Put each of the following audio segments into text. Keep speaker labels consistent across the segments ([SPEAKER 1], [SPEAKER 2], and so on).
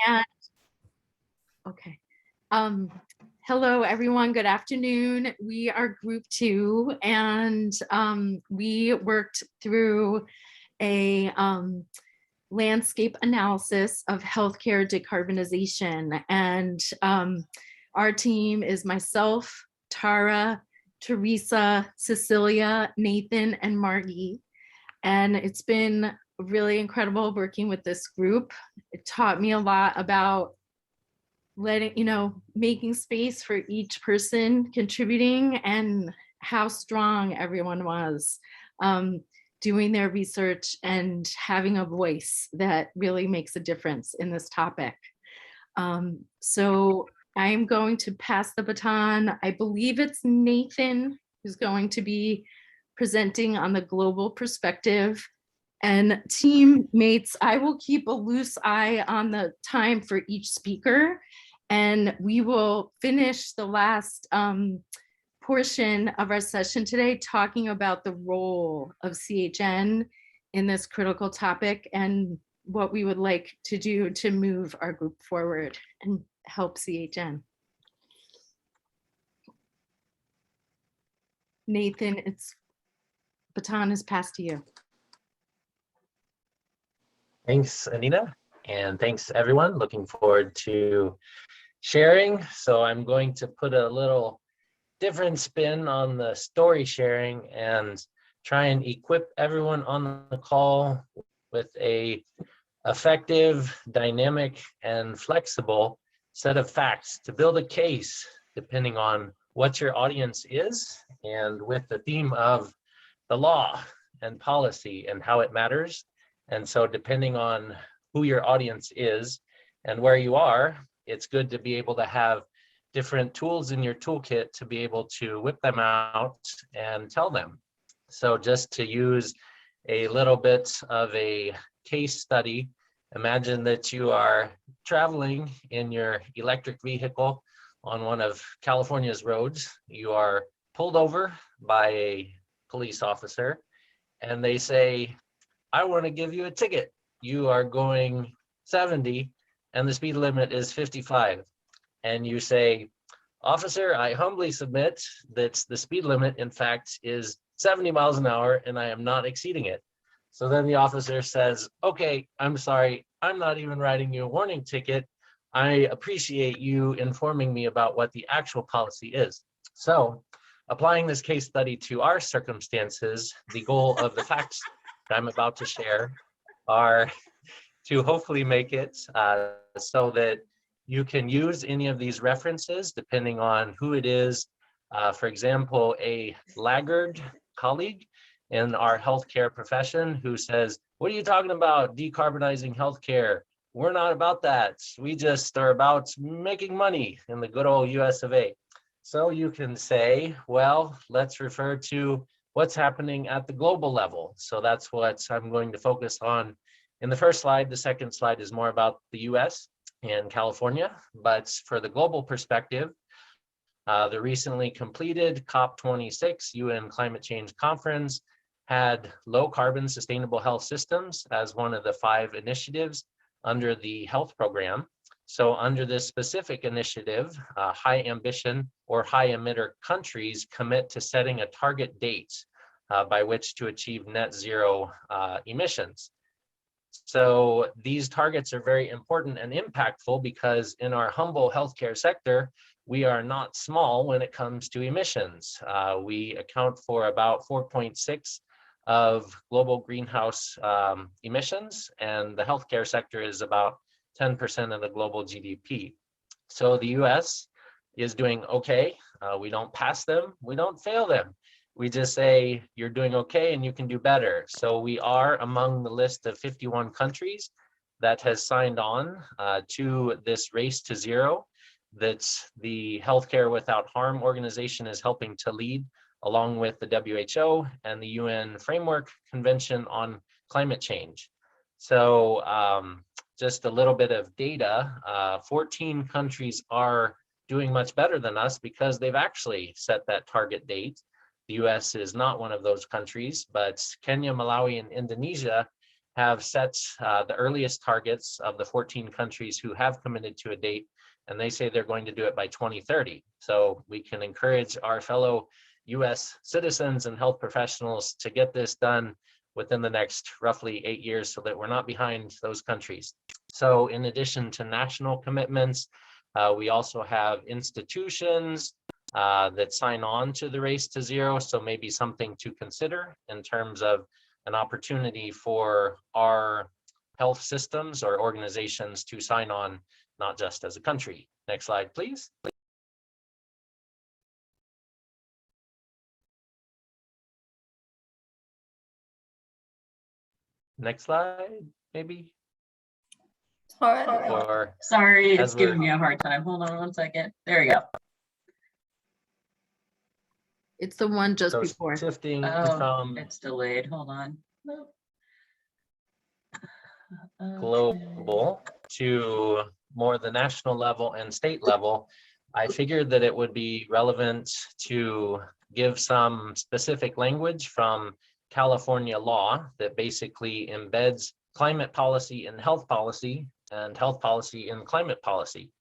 [SPEAKER 1] And okay. Um, Hello, everyone. Good afternoon. We are group 2, and we worked through a landscape analysis of healthcare decarbonization. And our team is myself, Tara, Teresa, Cecilia, Nathan, and Margie. And it's been really incredible working with this group. It taught me a lot about making space for each person contributing and how strong everyone was doing their research and having a voice that really makes a difference in this topic. So I'm going to pass the baton. I believe it's Nathan who's going to be presenting on the global perspective. And teammates, I will keep a loose eye on the time for each speaker, and we will finish the last portion of our session today talking about the role of CHN in this critical topic and what we would like to do to move our group forward and help CHN. Nathan, baton is passed to you.
[SPEAKER 2] Thanks, Anita, and thanks everyone. Looking forward to sharing. So I'm going to put a little different spin on the story sharing and try and equip everyone on the call with a effective, dynamic, and flexible set of facts to build a case depending on what your audience is, and with the theme of the law and policy and how it matters. And so depending on who your audience is and where you are, it's good to be able to have different tools in your toolkit to be able to whip them out and tell them. So just to use a little bit of a case study, imagine that you are traveling in your electric vehicle on one of California's roads. You are pulled over by a police officer and they say, I want to give you a ticket. You are going 70 and the speed limit is 55. And you say, officer, I humbly submit that the speed limit, in fact, is 70 miles an hour and I am not exceeding it. So then the officer says, okay, I'm sorry, I'm not even writing you a warning ticket. I appreciate you informing me about what the actual policy is. So applying this case study to our circumstances, the goal of the facts I'm about to share are to hopefully make it so that you can use any of these references depending on who it is. For example, a laggard colleague in our healthcare profession who says, what are you talking about decarbonizing healthcare? We're not about that. We just are about making money in the good old US of A. So you can say, well, let's refer to what's happening at the global level. So that's what I'm going to focus on in the first slide. The second slide is more about the US and California, but for the global perspective, the recently completed COP26 UN Climate Change Conference had low carbon sustainable health systems as one of the 5 initiatives under the health program. So under this specific initiative, high ambition or high emitter countries commit to setting a target date by which to achieve net zero emissions. So these targets are very important and impactful because in our humble healthcare sector, we are not small when it comes to emissions. We account for about 4.6 of global greenhouse emissions, and the healthcare sector is about 10% of the global GDP. So the US is doing okay. We don't pass them, we don't fail them. We just say, you're doing okay and you can do better. So we are among the list of 51 countries that has signed on to this race to zero that the Healthcare Without Harm organization is helping to lead, along with the WHO and the UN Framework Convention on Climate Change. So just a little bit of data, 14 countries are doing much better than us because they've actually set that target date. The US is not one of those countries, but Kenya, Malawi, and Indonesia have set the earliest targets of the 14 countries who have committed to a date, and they say they're going to do it by 2030. So we can encourage our fellow US citizens and health professionals to get this done within the next roughly 8 years so that we're not behind those countries. So in addition to national commitments, we also have institutions that sign on to the Race to Zero. So maybe something to consider in terms of an opportunity for our health systems or organizations to sign on, not just as a country. Next slide, please. Next slide, maybe. Or
[SPEAKER 3] sorry, it's
[SPEAKER 2] as we're-
[SPEAKER 3] giving me a hard time. Hold on one second. There we go.
[SPEAKER 1] It's the one just
[SPEAKER 2] So
[SPEAKER 1] before.
[SPEAKER 2] shifting
[SPEAKER 3] Oh,
[SPEAKER 2] from
[SPEAKER 3] it's delayed. Hold on. Okay.
[SPEAKER 2] global to more the national level and state level, I figured that it would be relevant to give some specific language from California law that basically embeds climate policy in health policy and health policy in climate policy.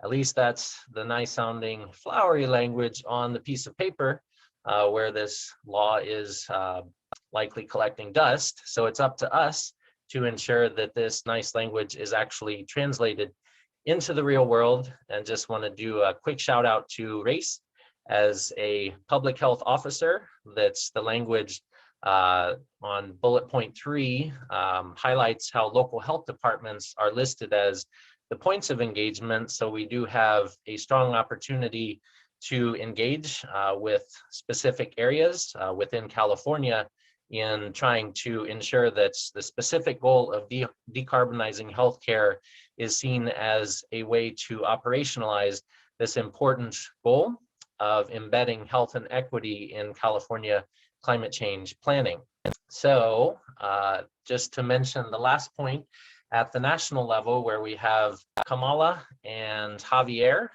[SPEAKER 2] At least that's the nice sounding flowery language on the piece of paper where this law is likely collecting dust. So it's up to us to ensure that this nice language is actually translated into the real world. And just want to do a quick shout out to RACE as a public health officer. That's the language on bullet point 3 highlights how local health departments are listed as the points of engagement. So we do have a strong opportunity to engage with specific areas within California in trying to ensure that the specific goal of decarbonizing healthcare is seen as a way to operationalize this important goal of embedding health and equity in California climate change planning. So just to mention the last point, at the national level where we have Kamala and Javier,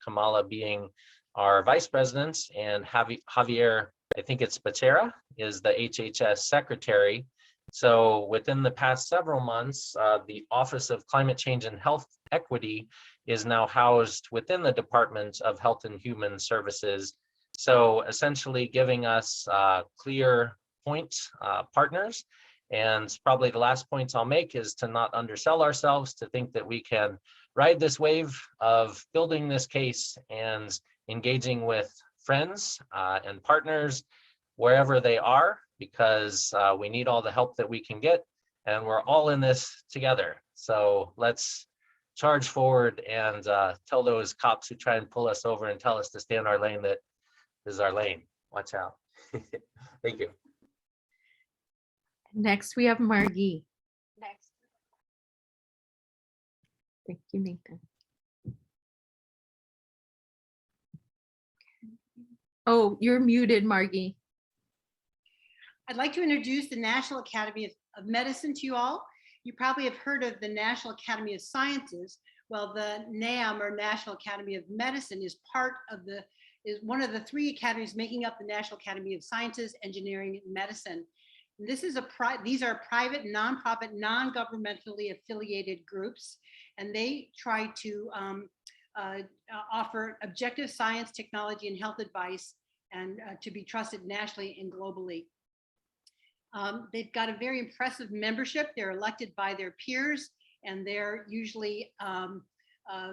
[SPEAKER 2] Kamala being our vice president and Javier, I think it's Becerra, is the HHS secretary. So within the past several months, the Office of Climate Change and Health Equity is now housed within the Department of Health and Human Services. So essentially giving us clear point partners. And probably the last points I'll make is to not undersell ourselves, to think that we can ride this wave of building this case and engaging with friends and partners wherever they are, because we need all the help that we can get, and we're all in this together. So let's charge forward and tell those cops who try and pull us over and tell us to stay in our lane that this is our lane. Watch out. Thank you.
[SPEAKER 1] Next, we have Margie. Next. Thank you, Nathan. Oh, you're muted, Margie.
[SPEAKER 4] I'd like to introduce the National Academy of Medicine to you all. You probably have heard of the National Academy of Sciences. Well, the NAM, or National Academy of Medicine, is one of the 3 academies making up the National Academy of Sciences, Engineering, and Medicine. And these are private, nonprofit, non-governmentally affiliated groups, and they try to offer objective science, technology, and health advice, and to be trusted nationally and globally. They've got a very impressive membership. They're elected by their peers, and they're usually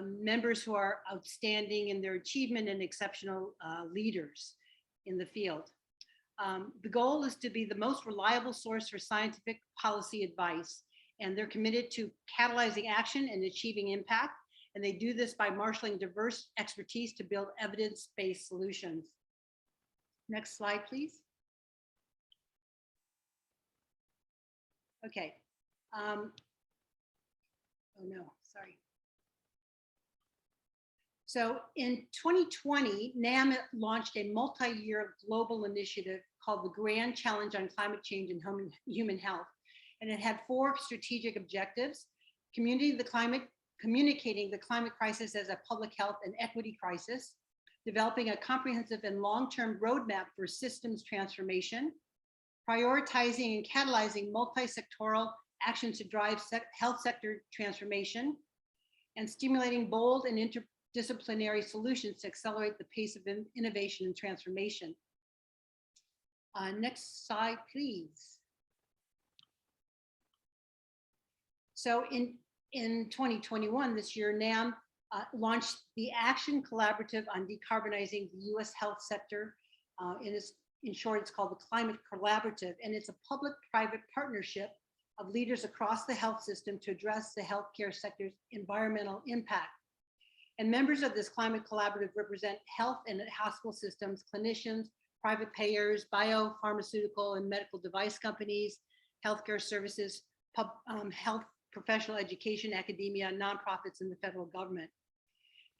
[SPEAKER 4] members who are outstanding in their achievement and exceptional leaders in the field. The goal is to be the most reliable source for scientific policy advice, and they're committed to catalyzing action and achieving impact. And they do this by marshaling diverse expertise to build evidence-based solutions. Next slide, please. Okay. Oh no, sorry. So in 2020, NAM launched a multi-year global initiative called the Grand Challenge on Climate Change and Human Health. And it had 4 strategic objectives: communicating the climate crisis as a public health and equity crisis, developing a comprehensive and long-term roadmap for systems transformation, prioritizing and catalyzing multi-sectoral actions to drive health sector transformation, and stimulating bold and interdisciplinary solutions to accelerate the pace of innovation and transformation. Next slide, please. So in 2021, this year, NAM launched the Action Collaborative on Decarbonizing the U.S. Health Sector. In short, it's called the Climate Collaborative, and it's a public-private partnership of leaders across the health system to address the healthcare sector's environmental impact. And members of this Climate Collaborative represent health and hospital systems, clinicians, private payers, biopharmaceutical and medical device companies, healthcare services, health professional education, academia, nonprofits, and the federal government.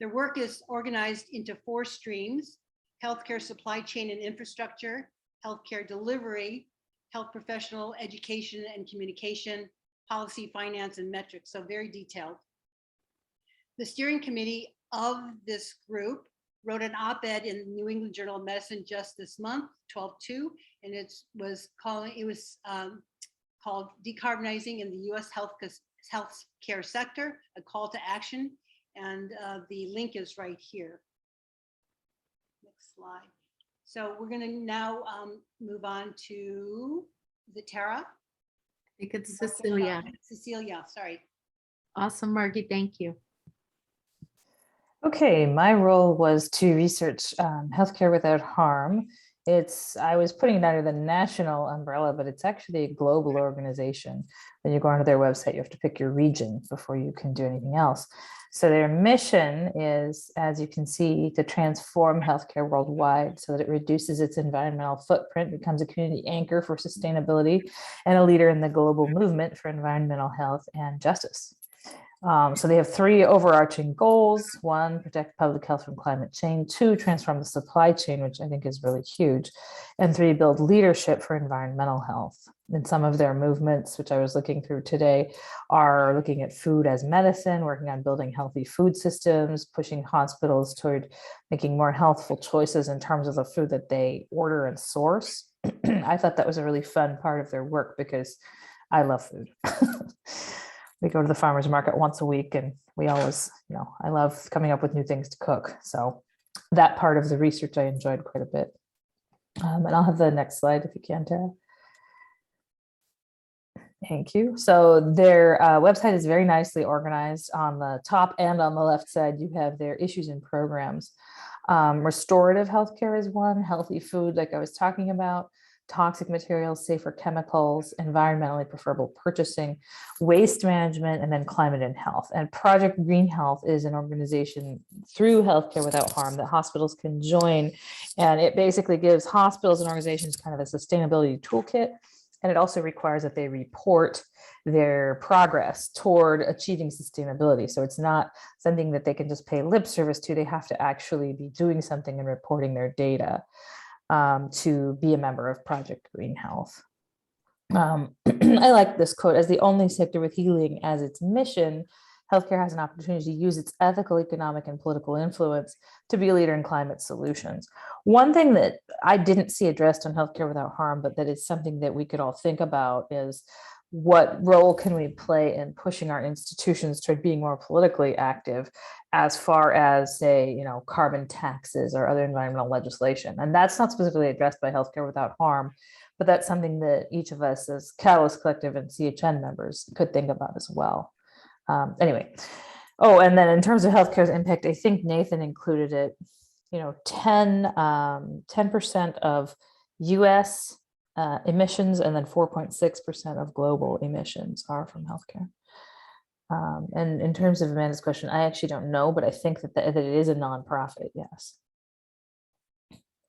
[SPEAKER 4] Their work is organized into 4 streams: healthcare supply chain and infrastructure, healthcare delivery, health professional education and communication, policy, finance, and metrics, so very detailed. The steering committee of this group wrote an op-ed in the New England Journal of Medicine just this month, 12/2, and it was called Decarbonizing in the U.S. Healthcare Sector, a call to action, and the link is right here. Next slide. So we're going to now move on to, is it Tara?
[SPEAKER 1] I think it's Cecilia.
[SPEAKER 4] Cecilia, sorry.
[SPEAKER 1] Awesome, Margie, thank you.
[SPEAKER 5] Okay, my role was to research healthcare without harm. I was putting it under the national umbrella, but it's actually a global organization. When you go onto their website, you have to pick your region before you can do anything else. So their mission is, as you can see, to transform healthcare worldwide so that it reduces its environmental footprint, becomes a community anchor for sustainability, and a leader in the global movement for environmental health and justice. So they have 3 overarching goals: 1, protect public health from climate change; 2, transform the supply chain, which I think is really huge; and 3, build leadership for environmental health. And some of their movements, which I was looking through today, are looking at food as medicine, working on building healthy food systems, pushing hospitals toward making more healthful choices in terms of the food that they order and source. I thought that was a really fun part of their work because I love food. We go to the farmer's market once a week, and we always, I love coming up with new things to cook. So that part of the research I enjoyed quite a bit. And I'll have the next slide if you can, Tara. Thank you. So their website is very nicely organized. On the top and on the left side, you have their issues and programs. Restorative healthcare is one, healthy food, like I was talking about, toxic materials, safer chemicals, environmentally preferable purchasing, waste management, and then climate and health. And Project Green Health is an organization through Healthcare Without Harm that hospitals can join. And it basically gives hospitals and organizations kind of a sustainability toolkit. And it also requires that they report their progress toward achieving sustainability. So it's not something that they can just pay lip service to. They have to actually be doing something and reporting their data to be a member of Project Green Health. I like this quote: as the only sector with healing as its mission, healthcare has an opportunity to use its ethical, economic, and political influence to be a leader in climate solutions. One thing that I didn't see addressed on Healthcare Without Harm, but that is something that we could all think about, is what role can we play in pushing our institutions toward being more politically active as far as, say, carbon taxes or other environmental legislation. And that's not specifically addressed by Healthcare Without Harm, but that's something that each of us as Catalyst Collective and CHN members could think about as well. Anyway, and then in terms of healthcare's impact, I think Nathan included it, 10% of US emissions, and then 4.6% of global emissions are from healthcare. And in terms of Amanda's question, I actually don't know, but I think that it is a nonprofit, yes.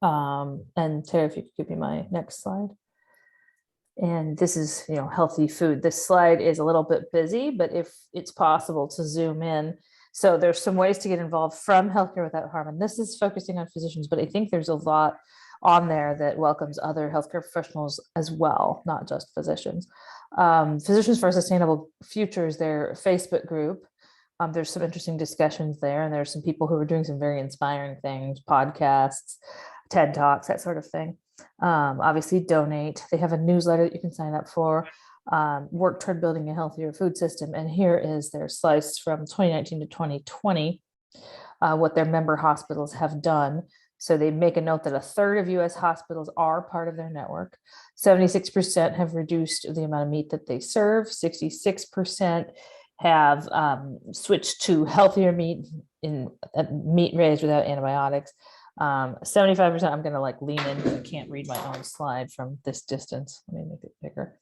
[SPEAKER 5] And Tara, if you could give me my next slide. And this is, healthy food. This slide is a little bit busy, but if it's possible to zoom in. So there's some ways to get involved from Healthcare Without Harm. And this is focusing on physicians, but I think there's a lot on there that welcomes other healthcare professionals as well, not just physicians. Physicians for a Sustainable Future is their Facebook group. There's some interesting discussions there, and there's some people who are doing some very inspiring things, podcasts, TED Talks, that sort of thing. Obviously donate. They have a newsletter that you can sign up for. Work toward building a healthier food system. And here is their slice from 2019 to 2020, what their member hospitals have done. So they make a note that a third of US hospitals are part of their network. 76% have reduced the amount of meat that they serve. 66% have switched to healthier meat, in meat raised without antibiotics. 75%, I'm going to like lean in because I can't read my own slide from this distance. Let me make it bigger.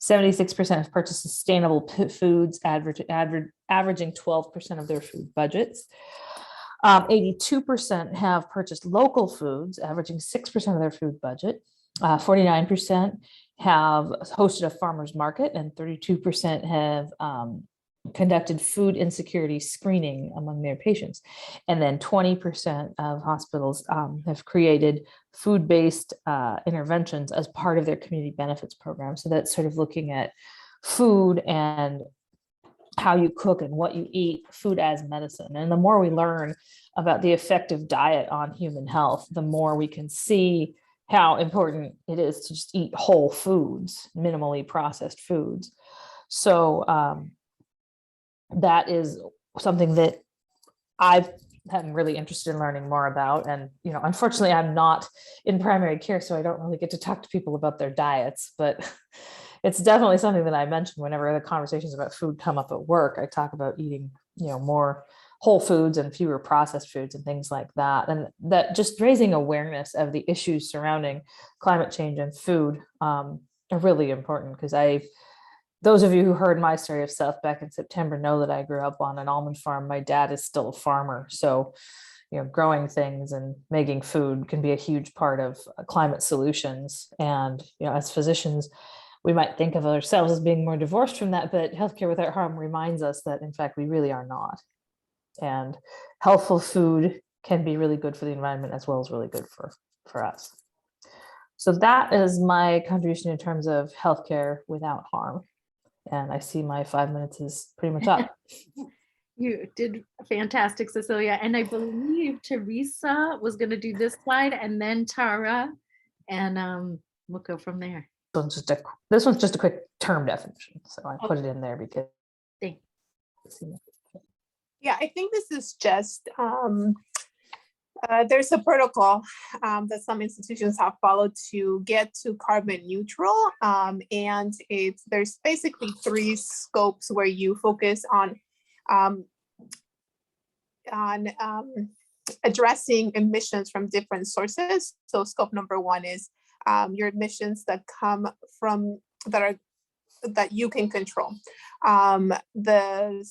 [SPEAKER 5] 76% have purchased sustainable foods, averaging 12% of their food budgets. 82% have purchased local foods, averaging 6% of their food budget. 49% have hosted a farmer's market, and 32% have conducted food insecurity screening among their patients. And then 20% of hospitals have created food-based interventions as part of their community benefits program. So that's sort of looking at food and how you cook and what you eat, food as medicine. And the more we learn about the effective diet on human health, the more we can see how important it is to just eat whole foods, minimally processed foods. So that is something that I'm really interested in learning more about. And, you know, unfortunately, I'm not in primary care, so I don't really get to talk to people about their diets, but it's definitely something that I mention whenever the conversations about food come up at work. I talk about eating, you know, more whole foods and fewer processed foods and things like that. And that just raising awareness of the issues surrounding climate change and food are really important, because those of you who heard my story of South back in September know that I grew up on an almond farm. My dad is still a farmer. So, you know, growing things and making food can be a huge part of climate solutions. And, you know, as physicians, we might think of ourselves as being more divorced from that, but Healthcare Without Harm reminds us that, in fact, we really are not. And healthful food can be really good for the environment as well as really good for us. So that is my contribution in terms of healthcare without harm. And I see my 5 minutes is pretty much up.
[SPEAKER 1] You did fantastic, Cecilia. And I believe Teresa was going to do this slide and then Tara, and we'll go from there.
[SPEAKER 5] This one's just a quick term definition. So I put it in there because.
[SPEAKER 1] Thanks.
[SPEAKER 6] Yeah, I think this is just, there's a protocol that some institutions have followed to get to carbon neutral. And there's basically 3 scopes where you focus on addressing emissions from different sources. So scope number 1 is your emissions that come from, that you can control. The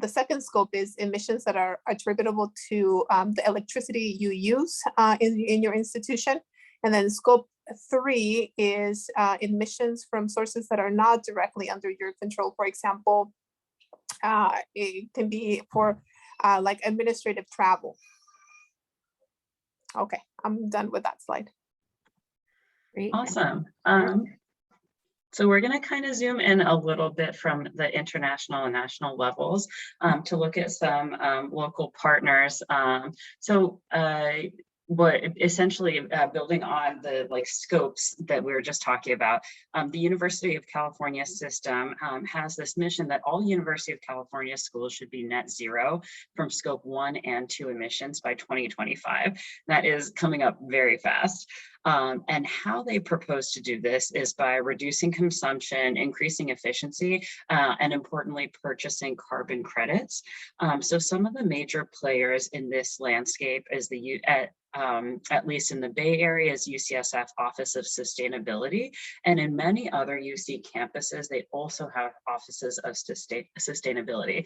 [SPEAKER 6] second scope is emissions that are attributable to the electricity you use in your institution. And then scope 3 is emissions from sources that are not directly under your control. For example, it can be for like administrative travel. Okay, I'm done with that slide.
[SPEAKER 1] Great.
[SPEAKER 3] Awesome. So we're going to kind of zoom in a little bit from the international and national levels to look at some local partners. What essentially building on the scopes that we were just talking about, the University of California system has this mission that all University of California schools should be net zero from scope 1 and 2 emissions by 2025. That is coming up very fast. And how they propose to do this is by reducing consumption, increasing efficiency, and importantly, purchasing carbon credits. So some of the major players in this landscape is at least in the Bay Area, is UCSF Office of Sustainability. And in many other UC campuses, they also have offices of sustainability.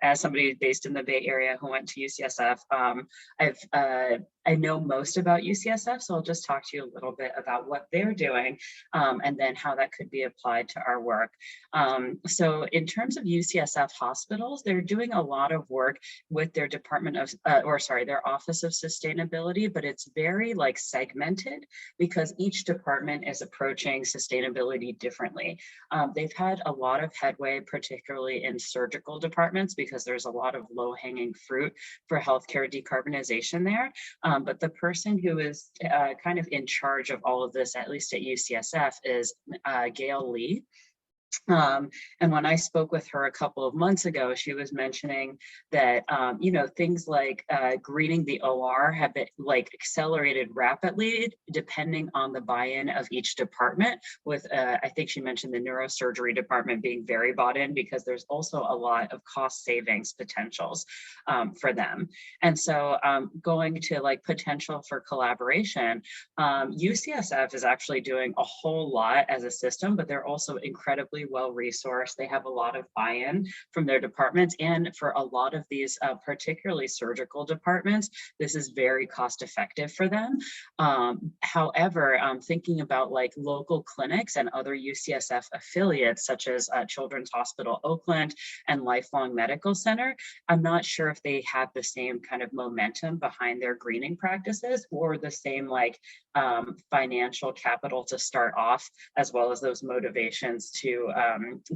[SPEAKER 3] As somebody based in the Bay Area who went to UCSF, I know most about UCSF, so I'll just talk to you a little bit about what they're doing and then how that could be applied to our work. So in terms of UCSF hospitals, they're doing a lot of work with their Office of Sustainability sustainability, but it's very like segmented because each department is approaching sustainability differently. They've had a lot of headway, particularly in surgical departments, because there's a lot of low-hanging fruit for healthcare decarbonization there. But the person who is kind of in charge of all of this, at least at UCSF, is Gail Lee. And when I spoke with her a couple of months ago, she was mentioning that, you know, things like greening the OR have been like accelerated rapidly depending on the buy-in of each department, with I think she mentioned the neurosurgery department being very bought in because there's also a lot of cost savings potentials for them. And so going to like potential for collaboration, UCSF is actually doing a whole lot as a system, but they're also incredibly well resourced. They have a lot of buy-in from their departments, and for a lot of these, particularly surgical departments, this is very cost effective for them. However, thinking about like local clinics and other UCSF affiliates, such as Children's Hospital Oakland and Lifelong Medical Center, I'm not sure if they have the same kind of momentum behind their greening practices or the same like financial capital to start off, as well as those motivations to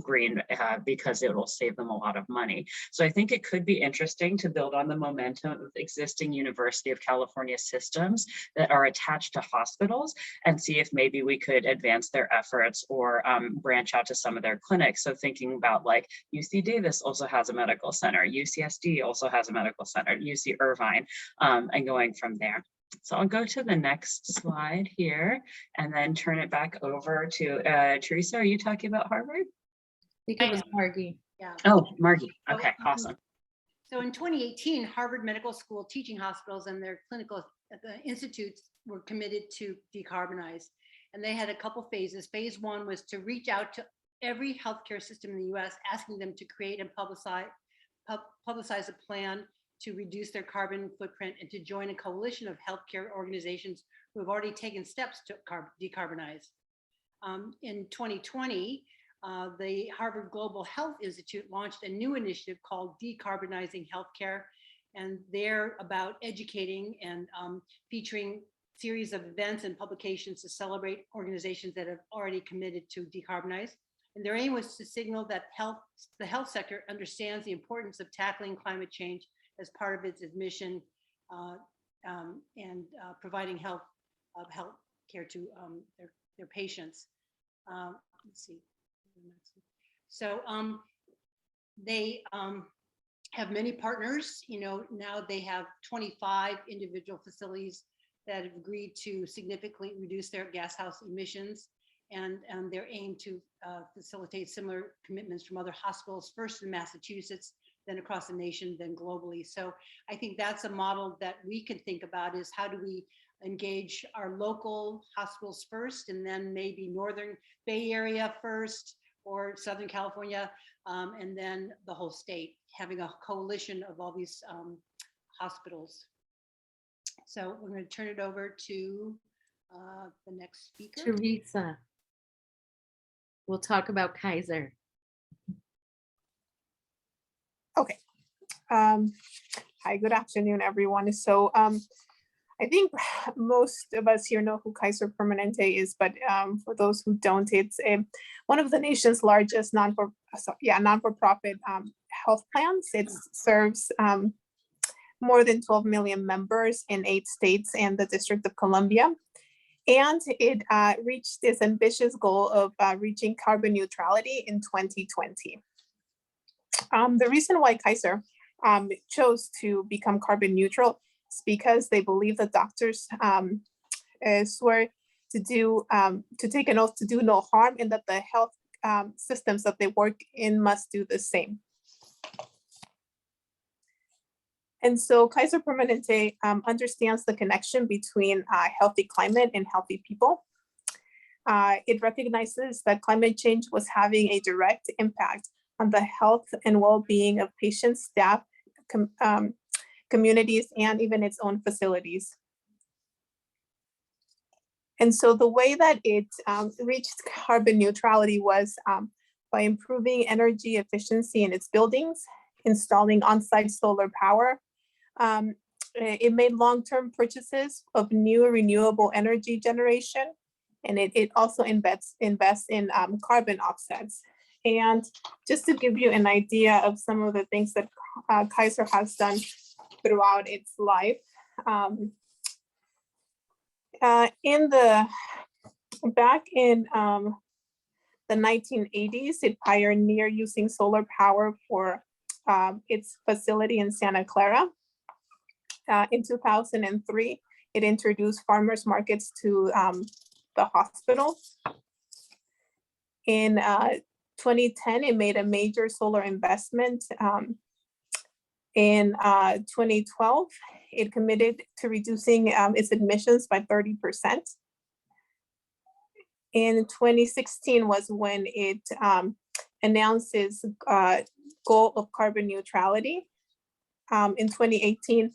[SPEAKER 3] green because it will save them a lot of money. So I think it could be interesting to build on the momentum of existing University of California systems that are attached to hospitals and see if maybe we could advance their efforts or branch out to some of their clinics. So thinking about like UC Davis also has a medical center, UCSD also has a medical center, UC Irvine, and going from there. So I'll go to the next slide here and then turn it back over to Teresa. Are you talking about Harvard?
[SPEAKER 1] I think it was Margie.
[SPEAKER 4] Yeah.
[SPEAKER 3] Oh, Margie. Okay, awesome.
[SPEAKER 4] So in 2018, Harvard Medical School teaching hospitals and their clinical institutes were committed to decarbonize. And they had a couple phases. Phase one was to reach out to every healthcare system in the US, asking them to create and publicize a plan to reduce their carbon footprint and to join a coalition of healthcare organizations who have already taken steps to decarbonize. In 2020, the Harvard Global Health Institute launched a new initiative called Decarbonizing Healthcare, and they're about educating and featuring series of events and publications to celebrate organizations that have already committed to decarbonize. And their aim was to signal that the health sector understands the importance of tackling climate change as part of its mission and providing health care to their patients. Let's see. So they have many partners. You know, now they have 25 individual facilities that have agreed to significantly reduce their gas house emissions, and their aim to facilitate similar commitments from other hospitals, first in Massachusetts, then across the nation, then globally. So I think that's a model that we can think about, is how do we engage our local hospitals first, and then maybe Northern Bay Area first, or Southern California, and then the whole state, having a coalition of all these hospitals. So we're going to turn it over to the next speaker.
[SPEAKER 1] Teresa. We'll talk about Kaiser.
[SPEAKER 6] Okay. Hi, good afternoon, everyone. So I think most of us here know who Kaiser Permanente is, but for those who don't, it's one of the nation's largest non-for-profit health plans. It serves more than 12 million members in 8 states and the District of Columbia. And it reached this ambitious goal of reaching carbon neutrality in 2020. The reason why Kaiser chose to become carbon neutral is because they believe that doctors swear to take an oath to do no harm, and that the health systems that they work in must do the same. And so Kaiser Permanente understands the connection between healthy climate and healthy people. It recognizes that climate change was having a direct impact on the health and well-being of patients, staff, communities, and even its own facilities. And so the way that it reached carbon neutrality was by improving energy efficiency in its buildings, installing on-site solar power, it made long-term purchases of new renewable energy generation, and it also invests in carbon offsets. And just to give you an idea of some of the things that Kaiser has done throughout its life, back in the 1980s, it pioneered using solar power for its facility in Santa Clara. In 2003, it introduced farmers markets to the hospital. In 2010, it made a major solar investment. In 2012, it committed to reducing its emissions by 30%. In 2016 was when it announced its goal of carbon neutrality. In 2018,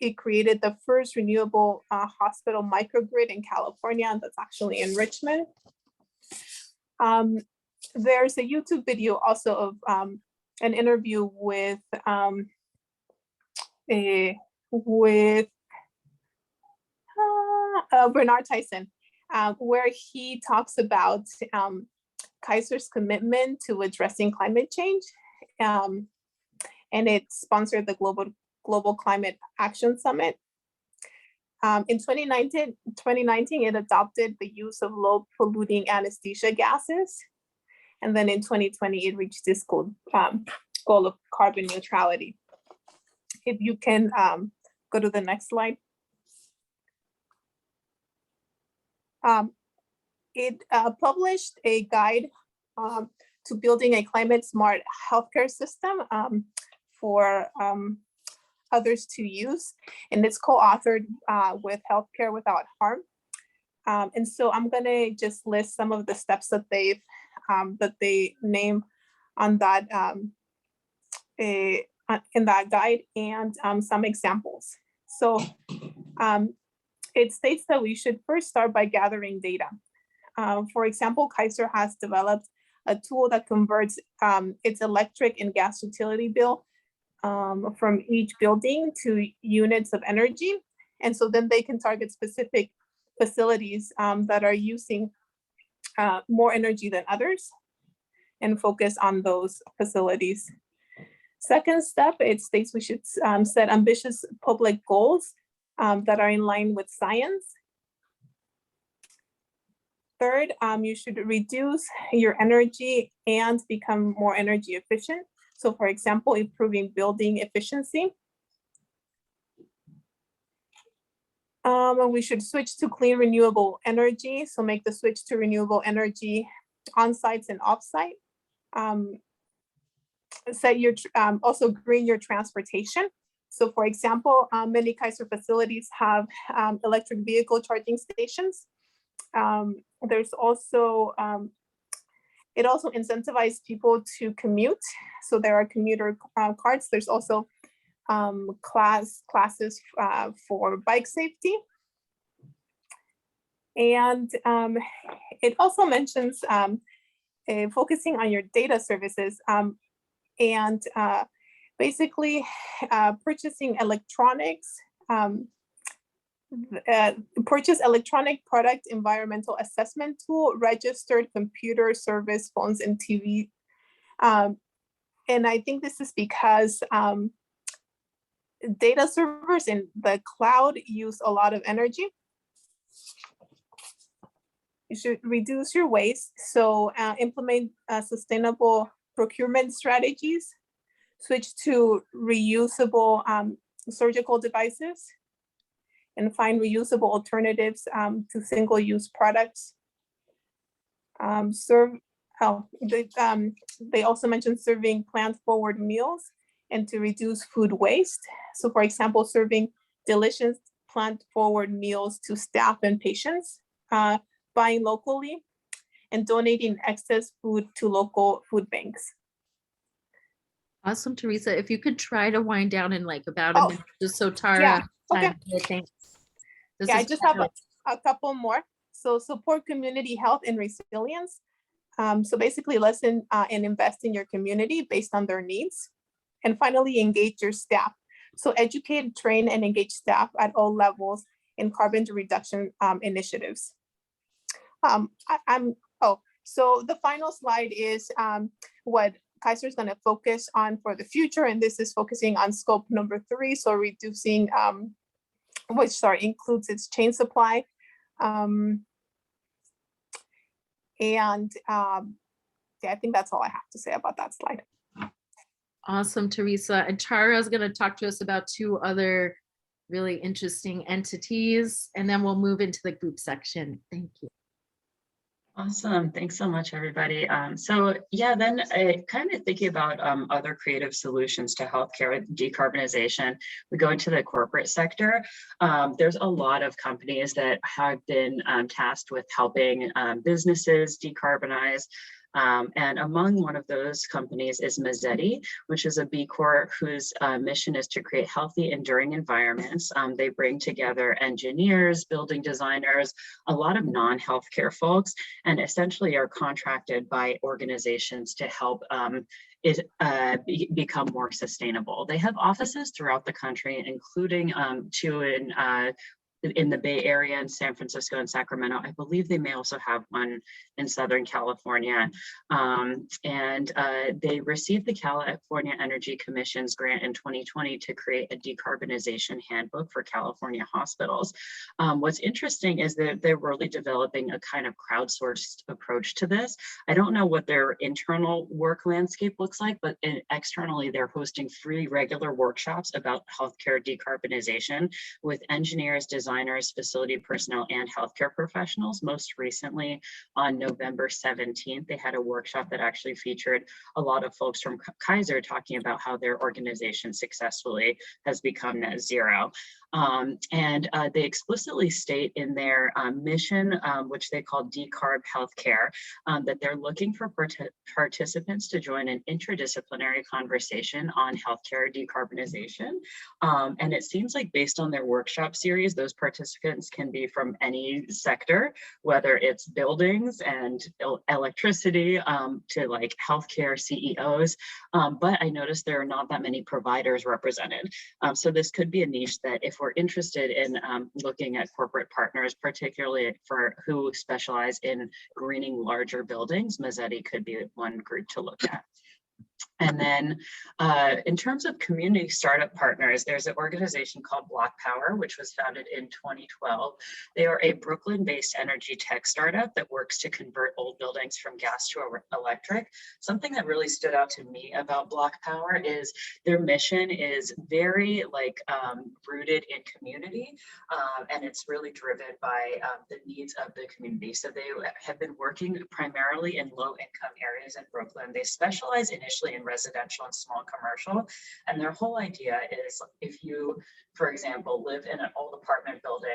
[SPEAKER 6] it created the first renewable hospital microgrid in California, and that's actually in Richmond. There's a YouTube video also of an interview with Bernard Tyson, where he talks about Kaiser's commitment to addressing climate change, and it sponsored the Global Climate Action Summit. In 2019, it adopted the use of low polluting anesthesia gases. And then in 2020, it reached this goal of carbon neutrality. If you can go to the next slide. It published a guide to building a climate smart healthcare system for others to use, and it's co-authored with Healthcare Without Harm. And so I'm gonna just list some of the steps that they name on that in that guide, and some examples. So it states that we should first start by gathering data. For example, Kaiser has developed a tool that converts its electric and gas utility bill from each building to units of energy. And so then they can target specific facilities that are using more energy than others and focus on those facilities. Second step, it states we should set ambitious public goals that are in line with science. Third, you should reduce your energy and become more energy efficient. So for example, improving building efficiency. We should switch to clean renewable energy. So make the switch to renewable energy on sites and off site. Also green your transportation. So for example, many Kaiser facilities have electric vehicle charging stations. There's also, it also incentivizes people to commute. So there are commuter cards. There's also classes for bike safety. And it also mentions focusing on your data services and basically purchasing electronics, purchase electronic product environmental assessment tool, registered computer service, phones, and TV. And I think this is because data servers in the cloud use a lot of energy. You should reduce your waste. So implement sustainable procurement strategies, switch to reusable surgical devices, and find reusable alternatives to single-use products. They also mentioned serving plant-forward meals and to reduce food waste. So for example, serving delicious plant-forward meals to staff and patients, buying locally, and donating excess food to local food banks.
[SPEAKER 1] Awesome, Teresa. If you could try to wind down in like about a minute, just so Tara.
[SPEAKER 6] Yeah, okay.
[SPEAKER 1] Thanks.
[SPEAKER 6] Yeah, I just have a couple more. So support community health and resilience. So basically listen and invest in your community based on their needs. And finally, engage your staff. So educate, train, and engage staff at all levels in carbon reduction initiatives. So the final slide is what Kaiser is going to focus on for the future, and this is focusing on scope number 3, so reducing, includes its chain supply. Yeah, I think that's all I have to say about that slide.
[SPEAKER 1] Awesome, Teresa. And Tara is going to talk to us about 2 other really interesting entities, and then we'll move into the group section. Thank you.
[SPEAKER 3] Awesome. Thanks so much, everybody. So yeah, then I kind of thinking about other creative solutions to healthcare decarbonization. We go into the corporate sector. There's a lot of companies that have been tasked with helping businesses decarbonize. And among one of those companies is Mazzetti, which is a B Corp whose mission is to create healthy, enduring environments. They bring together engineers, building designers, a lot of non-healthcare folks, and essentially are contracted by organizations to help become more sustainable. They have offices throughout the country, including 2 in the Bay Area in San Francisco and Sacramento. I believe they may also have one in Southern California. They received the California Energy Commission's grant in 2020 to create a decarbonization handbook for California hospitals. What's interesting is that they're really developing a kind of crowdsourced approach to this. I don't know what their internal work landscape looks like, but externally they're hosting free regular workshops about healthcare decarbonization with engineers, designers, facility personnel, and healthcare professionals. Most recently, on November 17th, they had a workshop that actually featured a lot of folks from Kaiser talking about how their organization successfully has become net zero. They explicitly state in their mission, which they call Decarb Healthcare, that they're looking for participants to join an interdisciplinary conversation on healthcare decarbonization. And it seems like based on their workshop series, those participants can be from any sector, whether it's buildings and electricity to like healthcare CEOs. But I noticed there are not that many providers represented. So this could be a niche that if we're interested in looking at corporate partners, particularly for who specialize in greening larger buildings, Mazzetti could be one group to look at. And then in terms of community startup partners, there's an organization called Block Power, which was founded in 2012. They are a Brooklyn-based energy tech startup that works to convert old buildings from gas to electric. Something that really stood out to me about Block Power is their mission is very rooted in community, and it's really driven by the needs of the community. So they have been working primarily in low-income areas in Brooklyn. They specialize initially in residential and small commercial. And their whole idea is if you, for example, live in an old apartment building,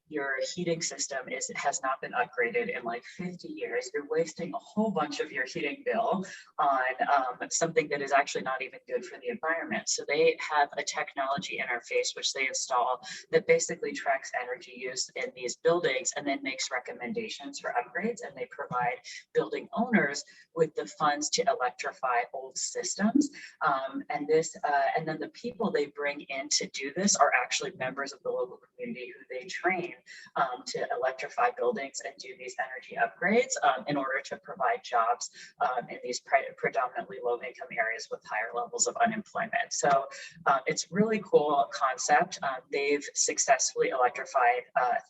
[SPEAKER 3] your heating system has not been upgraded in like 50 years. You're wasting a whole bunch of your heating bill on something that is actually not even good for the environment. So they have a technology interface which they install that basically tracks energy use in these buildings and then makes recommendations for upgrades. And they provide building owners with the funds to electrify old systems. And then the people they bring in to do this are actually members of the local community who they train to electrify buildings and do these energy upgrades in order to provide jobs in these predominantly low-income areas with higher levels of unemployment. So it's really cool concept. They've successfully electrified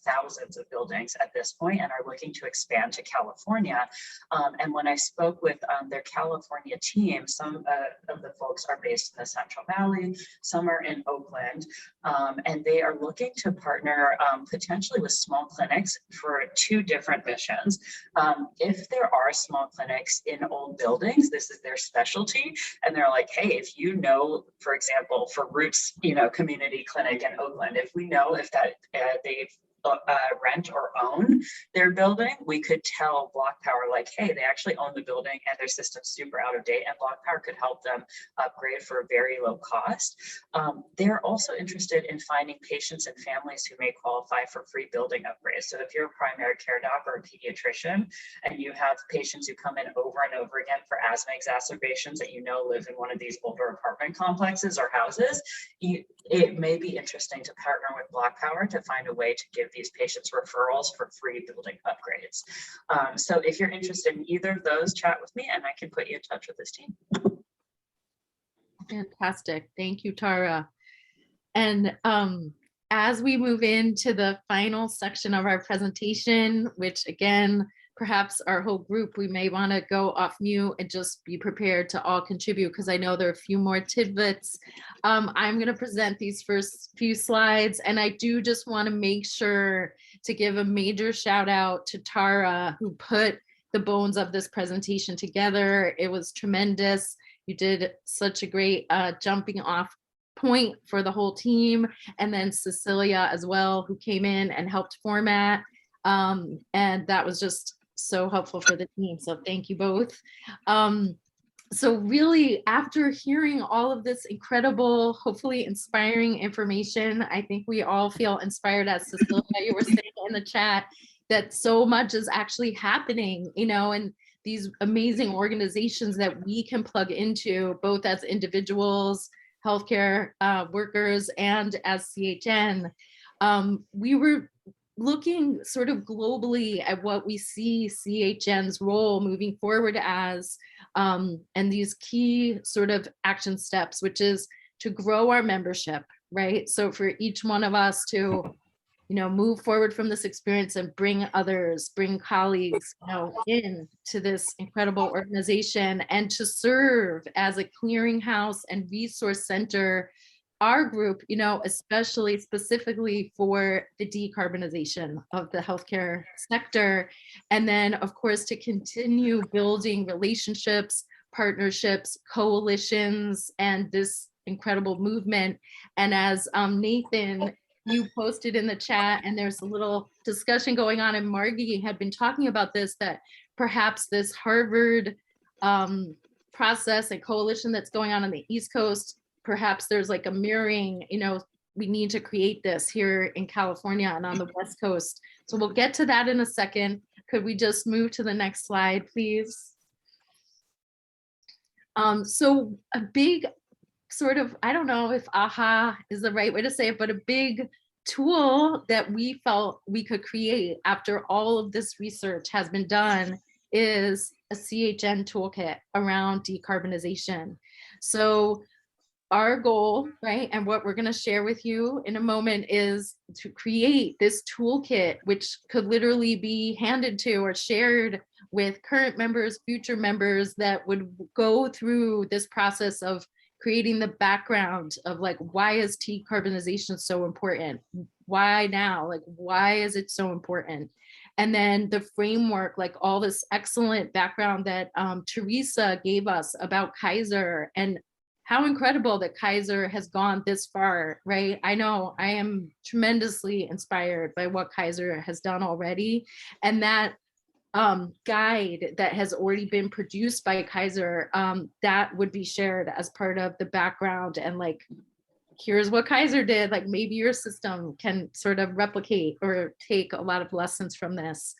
[SPEAKER 3] thousands of buildings at this point and are looking to expand to California. And when I spoke with their California team, some of the folks are based in the Central Valley, some are in Oakland, and they are looking to partner potentially with small clinics for 2 different missions. If there are small clinics in old buildings, this is their specialty, and they're like, hey, if you know, for example, for Roots, community clinic in Oakland, if we know if that they've rent or own their building, we could tell Block Power like, hey, they actually own the building and their system's super out of date, and Block Power could help them upgrade for a very low cost. They're also interested in finding patients and families who may qualify for free building upgrades. So if you're a primary care doc or a pediatrician and you have patients who come in over and over again for asthma exacerbations that live in one of these older apartment complexes or houses, it may be interesting to partner with Black Power to find a way to give these patients referrals for free building upgrades. So if you're interested in either of those, chat with me and I can put you in touch with this team.
[SPEAKER 1] Fantastic. Thank you, Tara. And as we move into the final section of our presentation, which again, perhaps our whole group, we may want to go off mute and just be prepared to all contribute because I know there are a few more tidbits. I'm going to present these first few slides, and I do just want to make sure to give a major shout out to Tara, who put the bones of this presentation together. It was tremendous. You did such a great jumping off point for the whole team, and then Cecilia as well, who came in and helped format. And that was just so helpful for the team. So thank you both. So really, after hearing all of this incredible, hopefully inspiring information, I think we all feel inspired, as Cecilia, you were saying in the chat, that so much is actually happening, you know, and these amazing organizations that we can plug into, both as individuals, healthcare workers, and as CHN. We were looking sort of globally at what we see CHN's role moving forward as, and these key sort of action steps, which is to grow our membership, right? So for each one of us to, you know, move forward from this experience and bring others, bring colleagues, you know, in to this incredible organization, and to serve as a clearinghouse and resource center, our group, you know, especially specifically for the decarbonization of the healthcare sector. And then, of course, to continue building relationships, partnerships, coalitions, and this incredible movement. And as Nathan, you posted in the chat, and there's a little discussion going on, and Margie had been talking about this, that perhaps this Harvard process and coalition that's going on the East Coast, perhaps there's like a mirroring, you know, we need to create this here in California and on the West Coast. So we'll get to that in a second. Could we just move to the next slide, please? So a big sort of, I don't know if aha is the right way to say it, but a big tool that we felt we could create after all of this research has been done is a CHN toolkit around decarbonization. So our goal, right, and what we're going to share with you in a moment is to create this toolkit, which could literally be handed to or shared with current members, future members, that would go through this process of creating the background of like, why is decarbonization so important? Why now? Like, why is it so important? And then the framework, like all this excellent background that Teresa gave us about Kaiser, and how incredible that Kaiser has gone this far, right? I know I am tremendously inspired by what Kaiser has done already. And that guide that has already been produced by Kaiser, that would be shared as part of the background, and like, here's what Kaiser did, like maybe your system can sort of replicate or take a lot of lessons from this.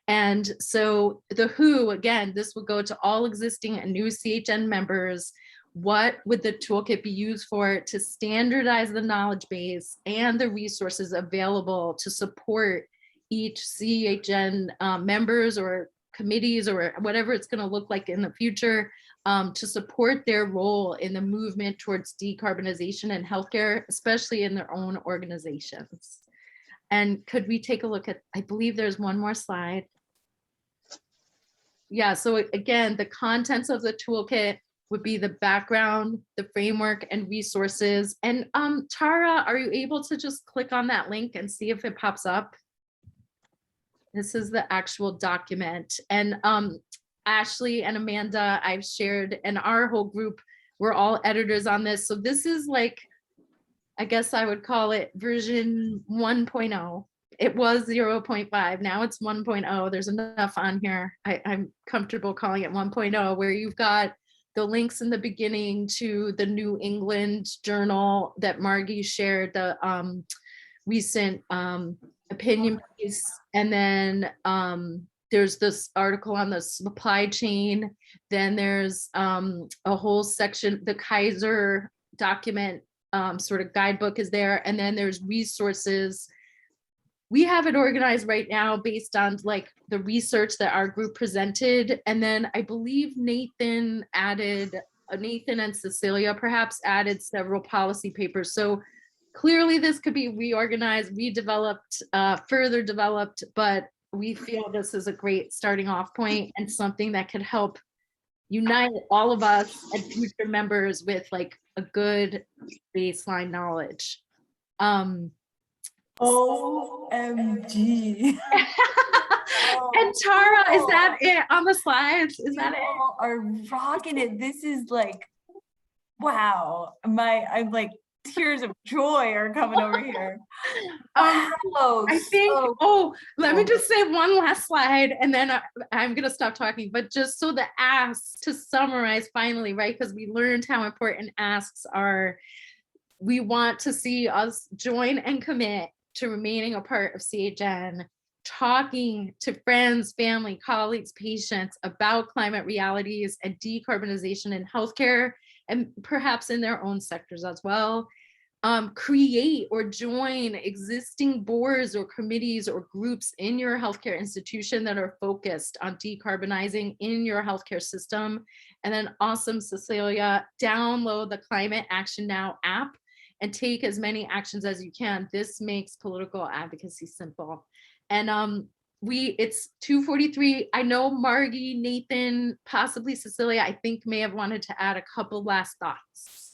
[SPEAKER 1] And so the who, again, this would go to all existing and new CHN members. What would the toolkit be used for? To standardize the knowledge base and the resources available to support each CHN members or committees or whatever it's going to look like in the future, to support their role in the movement towards decarbonization in healthcare, especially in their own organizations. And could we take a look at, I believe there's one more slide. Yeah, so again, the contents of the toolkit would be the background, the framework, and resources. And Tara, are you able to just click on that link and see if it pops up? This is the actual document. And Ashley and Amanda, I've shared, and our whole group, we're all editors on this. So this is like, I guess I would call it version 1.0. It was 0.5, now it's 1.0. There's enough on here. I'm comfortable calling it 1.0, where you've got the links in the beginning to the New England Journal that Margie shared, the recent opinion piece. And then there's this article on the supply chain. Then there's a whole section, the Kaiser document sort of guidebook is there. And then there's resources. We have it organized right now based on like the research that our group presented. And then I believe Nathan and Cecilia perhaps added several policy papers. So clearly this could be reorganized, redeveloped, further developed, but we feel this is a great starting off point and something that could help unite all of us and future members with like a good baseline knowledge.
[SPEAKER 7] OMG.
[SPEAKER 1] And Tara, is that it on the slides? Is that it?
[SPEAKER 7] You are rocking it. This is like, wow. I'm like, tears of joy are coming over here. Wow,
[SPEAKER 1] I think,
[SPEAKER 7] so
[SPEAKER 1] let me just say one last slide and then I'm gonna stop talking, but just so the asks to summarize finally, right? Because we learned how important asks are. We want to see us join and commit to remaining a part of CHN, talking to friends, family, colleagues, patients about climate realities and decarbonization in healthcare and perhaps in their own sectors as well. Create or join existing boards or committees or groups in your healthcare institution that are focused on decarbonizing in your healthcare system. And then awesome, Cecilia, download the Climate Action Now app and take as many actions as you can. This makes political advocacy simple. And it's 2:43. I know Margie, Nathan, possibly Cecilia, I think may have wanted to add a couple last thoughts.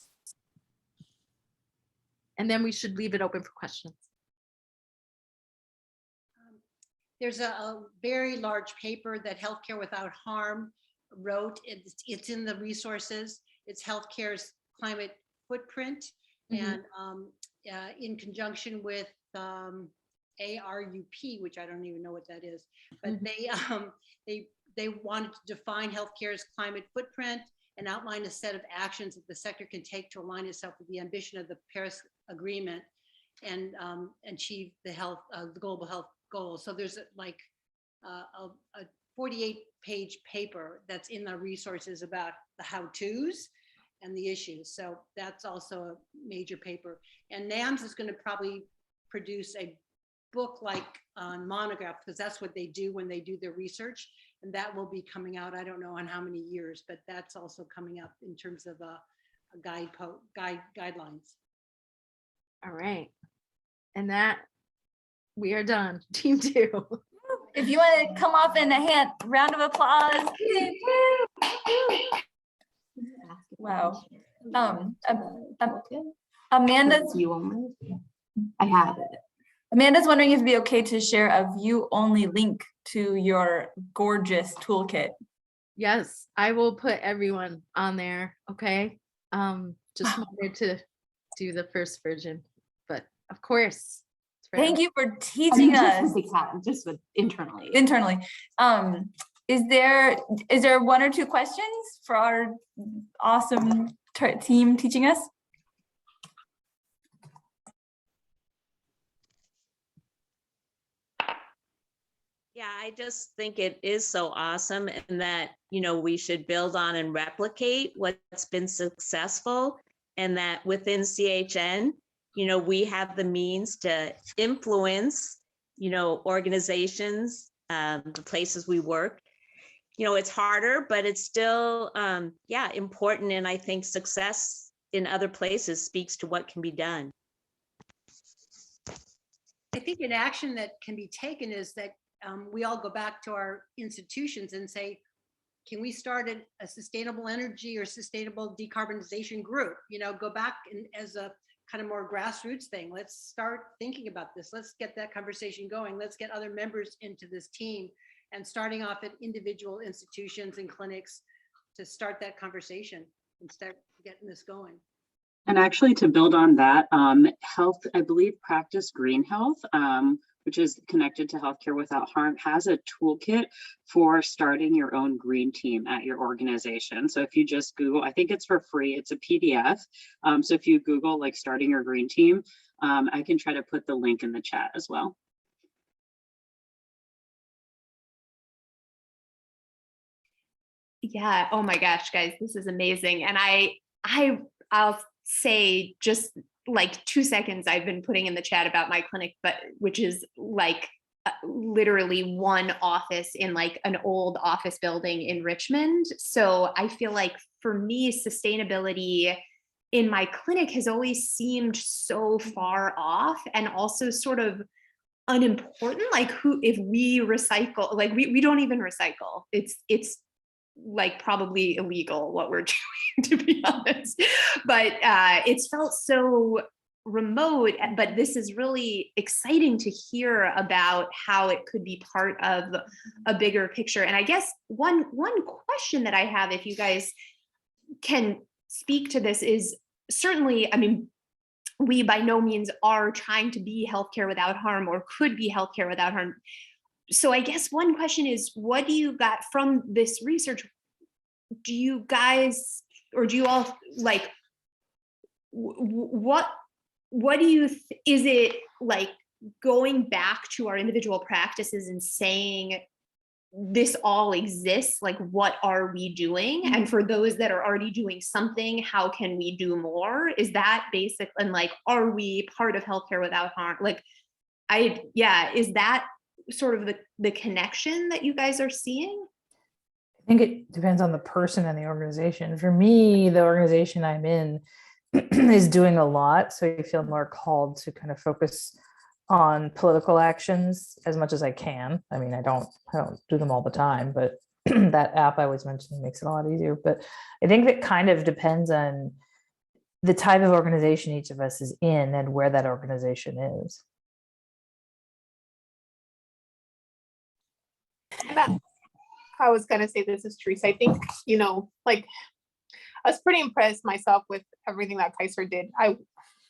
[SPEAKER 1] And then we should leave it open for questions.
[SPEAKER 4] There's a very large paper that Healthcare Without Harm wrote. It's in the resources. It's healthcare's climate footprint. And in conjunction with ARUP, which I don't even know what that is, but they wanted to define healthcare's climate footprint and outline a set of actions that the sector can take to align itself with the ambition of the Paris Agreement and achieve the global health goals. So there's like a 48-page paper that's in the resources about the how-tos and the issues. So that's also a major paper. And NAMS is going to probably produce a book like monograph, because that's what they do when they do their research. And that will be coming out, I don't know on how many years, but that's also coming up in terms of a guidelines.
[SPEAKER 1] All right. And that we are done. Team 2.
[SPEAKER 7] if you want to come up in a round of applause. Wow. Amanda's
[SPEAKER 8] I have it.
[SPEAKER 7] Amanda's wondering if it'd be okay to share a view-only link to your gorgeous toolkit.
[SPEAKER 1] Yes, I will put everyone on there. Okay. Just wanted to do the first version, but of course.
[SPEAKER 7] Thank you for teaching us.
[SPEAKER 8] Just with internally.
[SPEAKER 7] Is there one or two questions for our awesome team teaching us?
[SPEAKER 9] Yeah, I just think it is so awesome, and that, you know, we should build on and replicate what's been successful, and that within CHN, you know, we have the means to influence, you know, organizations, the places we work. You know, it's harder, but it's still, yeah, important. And I think success in other places speaks to what can be done.
[SPEAKER 4] I think an action that can be taken is that we all go back to our institutions and say, can we start a sustainable energy or sustainable decarbonization group? You know, go back and as a kind of more grassroots thing. Let's start thinking about this. Let's get that conversation going. Let's get other members into this team, and starting off at individual institutions and clinics to start that conversation and start getting this going.
[SPEAKER 3] And actually, to build on that, health, I believe Practice Green Health, which is connected to Healthcare Without Harm, has a toolkit for starting your own green team at your organization. So if you just Google, I think it's for free, it's a PDF. So if you Google like starting your green team, I can try to put the link in the chat as well.
[SPEAKER 8] Yeah, oh my gosh, guys, this is amazing. And I'll say just like 2 seconds I've been putting in the chat about my clinic, but which is like literally one office in like an old office building in Richmond. So I feel like for me, sustainability in my clinic has always seemed so far off and also sort of unimportant. Like who, if we recycle, like we don't even recycle. It's like probably illegal what we're doing, to be honest. But it's felt so remote, but this is really exciting to hear about how it could be part of a bigger picture. And I guess one question that I have, if you guys can speak to this, is certainly, I mean, we by no means are trying to be healthcare without harm or could be healthcare without harm. So I guess one question is, what do you got from this research? Do you guys, or do you all like, what do you, is it like going back to our individual practices and saying, this all exists, like what are we doing? And for those that are already doing something, how can we do more? Is that basic? And like, are we part of healthcare without harm? Like, is that sort of the connection that you guys are seeing?
[SPEAKER 5] I think it depends on the person and the organization. For me, the organization I'm in is doing a lot, so I feel more called to kind of focus on political actions as much as I can. I mean, I don't do them all the time, but that app I was mentioning makes it a lot easier. But I think that kind of depends on the type of organization each of us is in and where that organization is.
[SPEAKER 6] I was gonna say, this is Teresa. I think, you know, like I was pretty impressed myself with everything that Kaiser did. I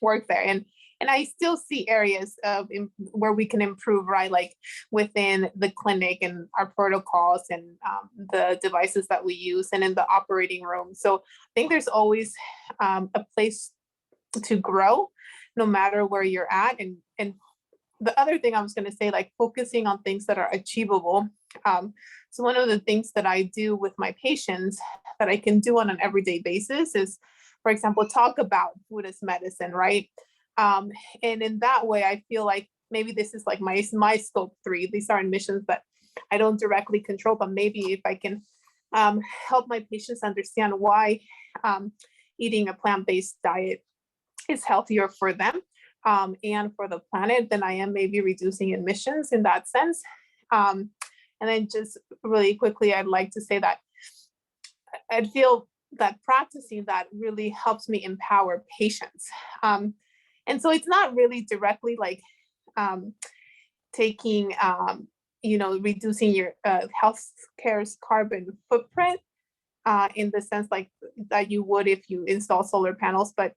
[SPEAKER 6] worked there, and I still see areas of where we can improve, right? Like within the clinic and our protocols and the devices that we use and in the operating room. So I think there's always a place to grow no matter where you're at. And the other thing I was going to say, like focusing on things that are achievable. So one of the things that I do with my patients that I can do on an everyday basis is, for example, talk about food as medicine, right? And in that way, I feel like maybe this is like my scope 3. These are emissions that I don't directly control, but maybe if I can help my patients understand why eating a plant-based diet is healthier for them and for the planet, then I am maybe reducing emissions in that sense. And then just really quickly, I'd like to say that I feel that practicing that really helps me empower patients. And so it's not really directly like taking, reducing your healthcare's carbon footprint in the sense like that you would if you install solar panels, but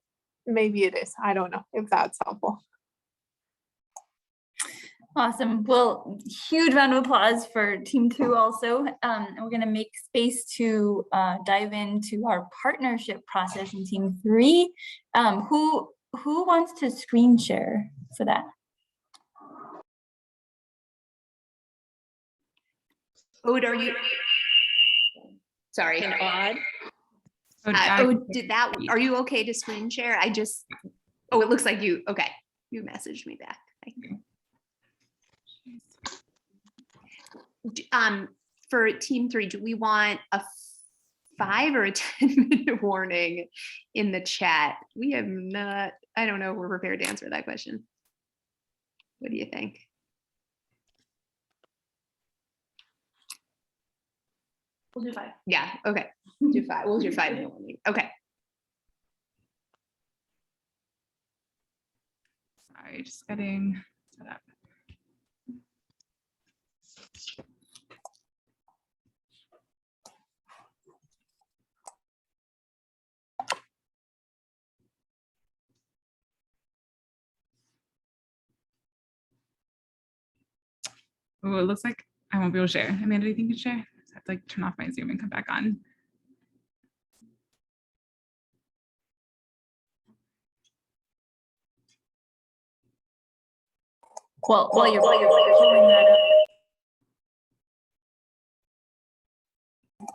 [SPEAKER 6] maybe it is. I don't know if that's helpful.
[SPEAKER 7] Awesome. Well, huge round of applause for Team 2 also. And we're going to make space to dive into our partnership process in Team 3. Who wants to screen share for that?
[SPEAKER 8] Ode, are you? Sorry.
[SPEAKER 9] And Odd?
[SPEAKER 8] Are you okay to screen share? Oh, it looks like you, okay. You messaged me back. Thank you. For Team 3, do we want a 5 or a 10-minute warning in the chat? We have not, I don't know if we're prepared to answer that question. What do you think?
[SPEAKER 7] We'll do 5.
[SPEAKER 8] Yeah, okay. Do 5. We'll do 5-minute warning. Okay.
[SPEAKER 10] Sorry, just getting set up. Oh, it looks like I won't be able to share. Amanda, do you think you can share? I have to like turn off my Zoom and come back on.
[SPEAKER 7] Well, while you're pulling that up.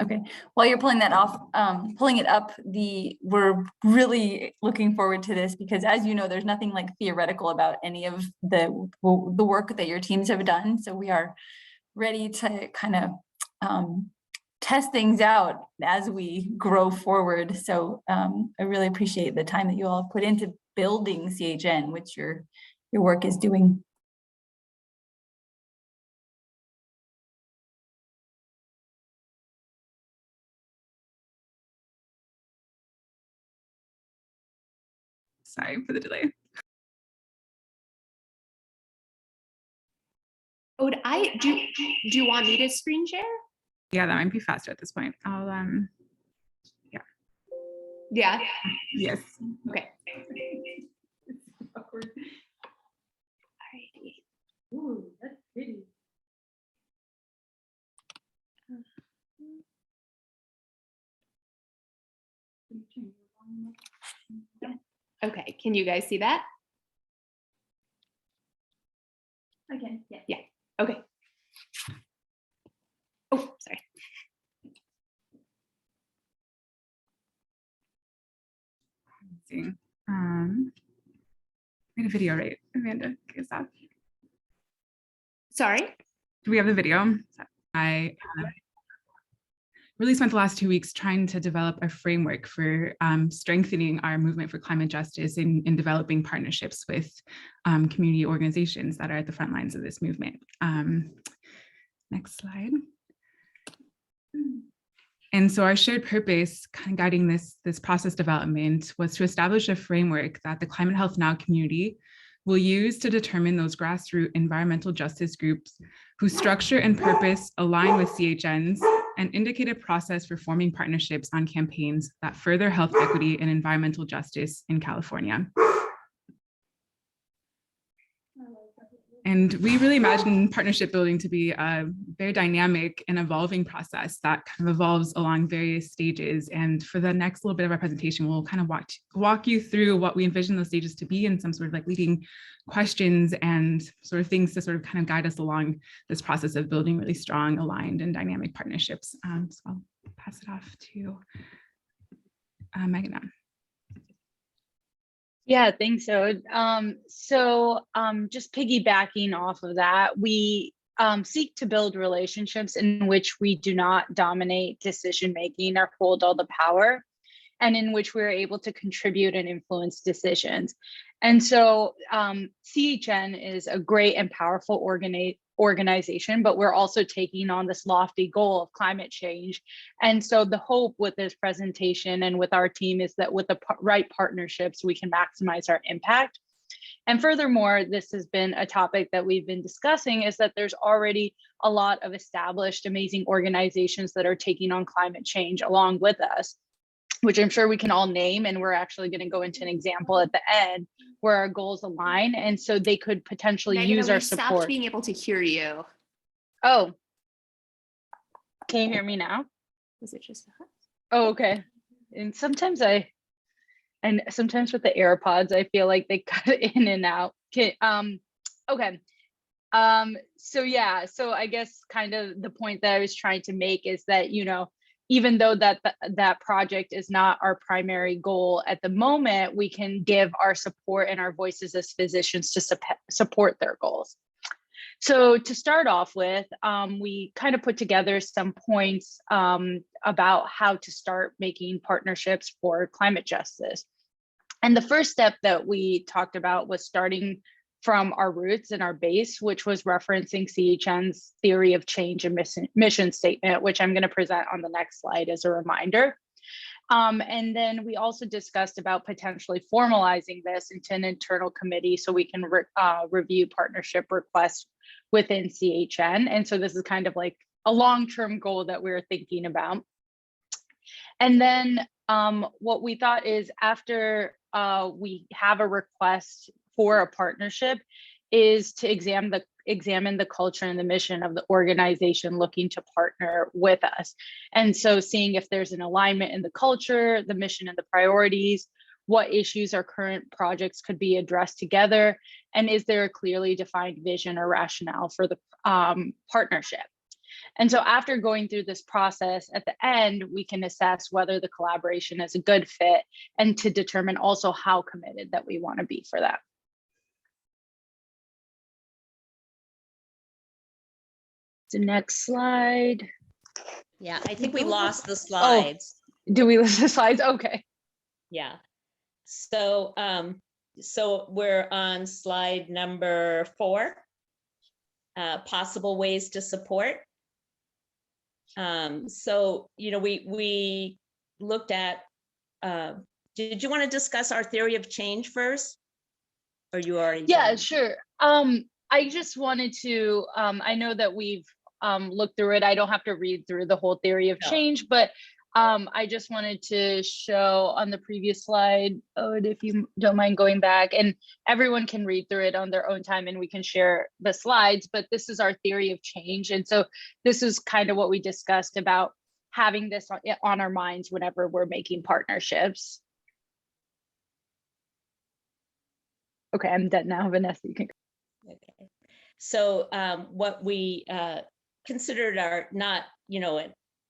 [SPEAKER 7] Okay, while you're pulling that off, pulling it up, we're really looking forward to this because, as you know, there's nothing like theoretical about any of the work that your teams have done. So we are ready to kind of test things out as we grow forward. So I really appreciate the time that you all put into building CHN, which your work is doing.
[SPEAKER 10] Sorry for the delay.
[SPEAKER 8] Oh, do you want me to screen share?
[SPEAKER 10] Yeah, that might be faster at this point. I'll
[SPEAKER 8] Yeah.
[SPEAKER 10] yes.
[SPEAKER 8] Okay.
[SPEAKER 7] Awkward.
[SPEAKER 8] Alrighty.
[SPEAKER 4] Ooh, that's pretty.
[SPEAKER 8] Okay, can you guys see that?
[SPEAKER 7] Okay, yeah.
[SPEAKER 8] Yeah, okay. Oh, sorry.
[SPEAKER 10] See. We had a video, right, Amanda? Is that?
[SPEAKER 8] Sorry?
[SPEAKER 10] Do we have the video? I really spent the last 2 weeks trying to develop a framework for strengthening our movement for climate justice in developing partnerships with community organizations that are at the front lines of this movement. Next slide. And so our shared purpose kind of guiding this process development was to establish a framework that the Climate Health Now community will use to determine those grassroots environmental justice groups whose structure and purpose align with CHN's and indicate a process for forming partnerships on campaigns that further health equity and environmental justice in California. And we really imagine partnership building to be a very dynamic and evolving process that kind of evolves along various stages. And for the next little bit of our presentation, we'll kind of walk you through what we envision those stages to be and some sort of like leading questions and sort of things to sort of kind of guide us along this process of building really strong, aligned, and dynamic partnerships. So I'll pass it off to Megan now.
[SPEAKER 11] Yeah, thanks, Ode. Just piggybacking off of that, we seek to build relationships in which we do not dominate decision-making or hold all the power, and in which we're able to contribute and influence decisions. And so CHN is a great and powerful organization, but we're also taking on this lofty goal of climate change. And so the hope with this presentation and with our team is that with the right partnerships, we can maximize our impact. And furthermore, this has been a topic that we've been discussing, is that there's already a lot of established, amazing organizations that are taking on climate change along with us, which I'm sure we can all name. And we're actually going to go into an example at the end where our goals align. And so they could potentially use our support.
[SPEAKER 8] Stopped being able to hear you.
[SPEAKER 11] Oh, can you hear me now?
[SPEAKER 8] Was it just us?
[SPEAKER 11] Oh, okay. And sometimes with the AirPods, I feel like they cut in and out. Okay. So I guess kind of the point that I was trying to make is that, even though that project is not our primary goal at the moment, we can give our support and our voices as physicians to support their goals. So to start off with, we kind of put together some points about how to start making partnerships for climate justice. And the first step that we talked about was starting from our roots and our base, which was referencing CHN's theory of change and mission statement, which I'm going to present on the next slide as a reminder. And then we also discussed about potentially formalizing this into an internal committee so we can review partnership requests within CHN. And so this is kind of like a long-term goal that we're thinking about. And then what we thought is after we have a request for a partnership is to examine the culture and the mission of the organization looking to partner with us. And so seeing if there's an alignment in the culture, the mission, and the priorities, what issues or current projects could be addressed together, and is there a clearly defined vision or rationale for the partnership? And so after going through this process, at the end, we can assess whether the collaboration is a good fit and to determine also how committed that we want to be for that. The next slide.
[SPEAKER 9] Yeah, I think we lost the slides.
[SPEAKER 11] Do we lose the slides? Okay.
[SPEAKER 9] Yeah. So, so we're on slide number 4, possible ways to support. So, you know, we looked at, did you want to discuss our theory of change first? Or you already?
[SPEAKER 11] Yeah,
[SPEAKER 9] did?
[SPEAKER 11] sure. I just wanted to, I know that we've looked through it. I don't have to read through the whole theory of change, but I just wanted to show on the previous slide, if you don't mind going back, and everyone can read through it on their own time and we can share the slides, but this is our theory of change. And so this is kind of what we discussed about having this on our minds whenever we're making partnerships. Okay, I'm done now, Vanessa, you can.
[SPEAKER 9] Okay. So what we considered are not, you know,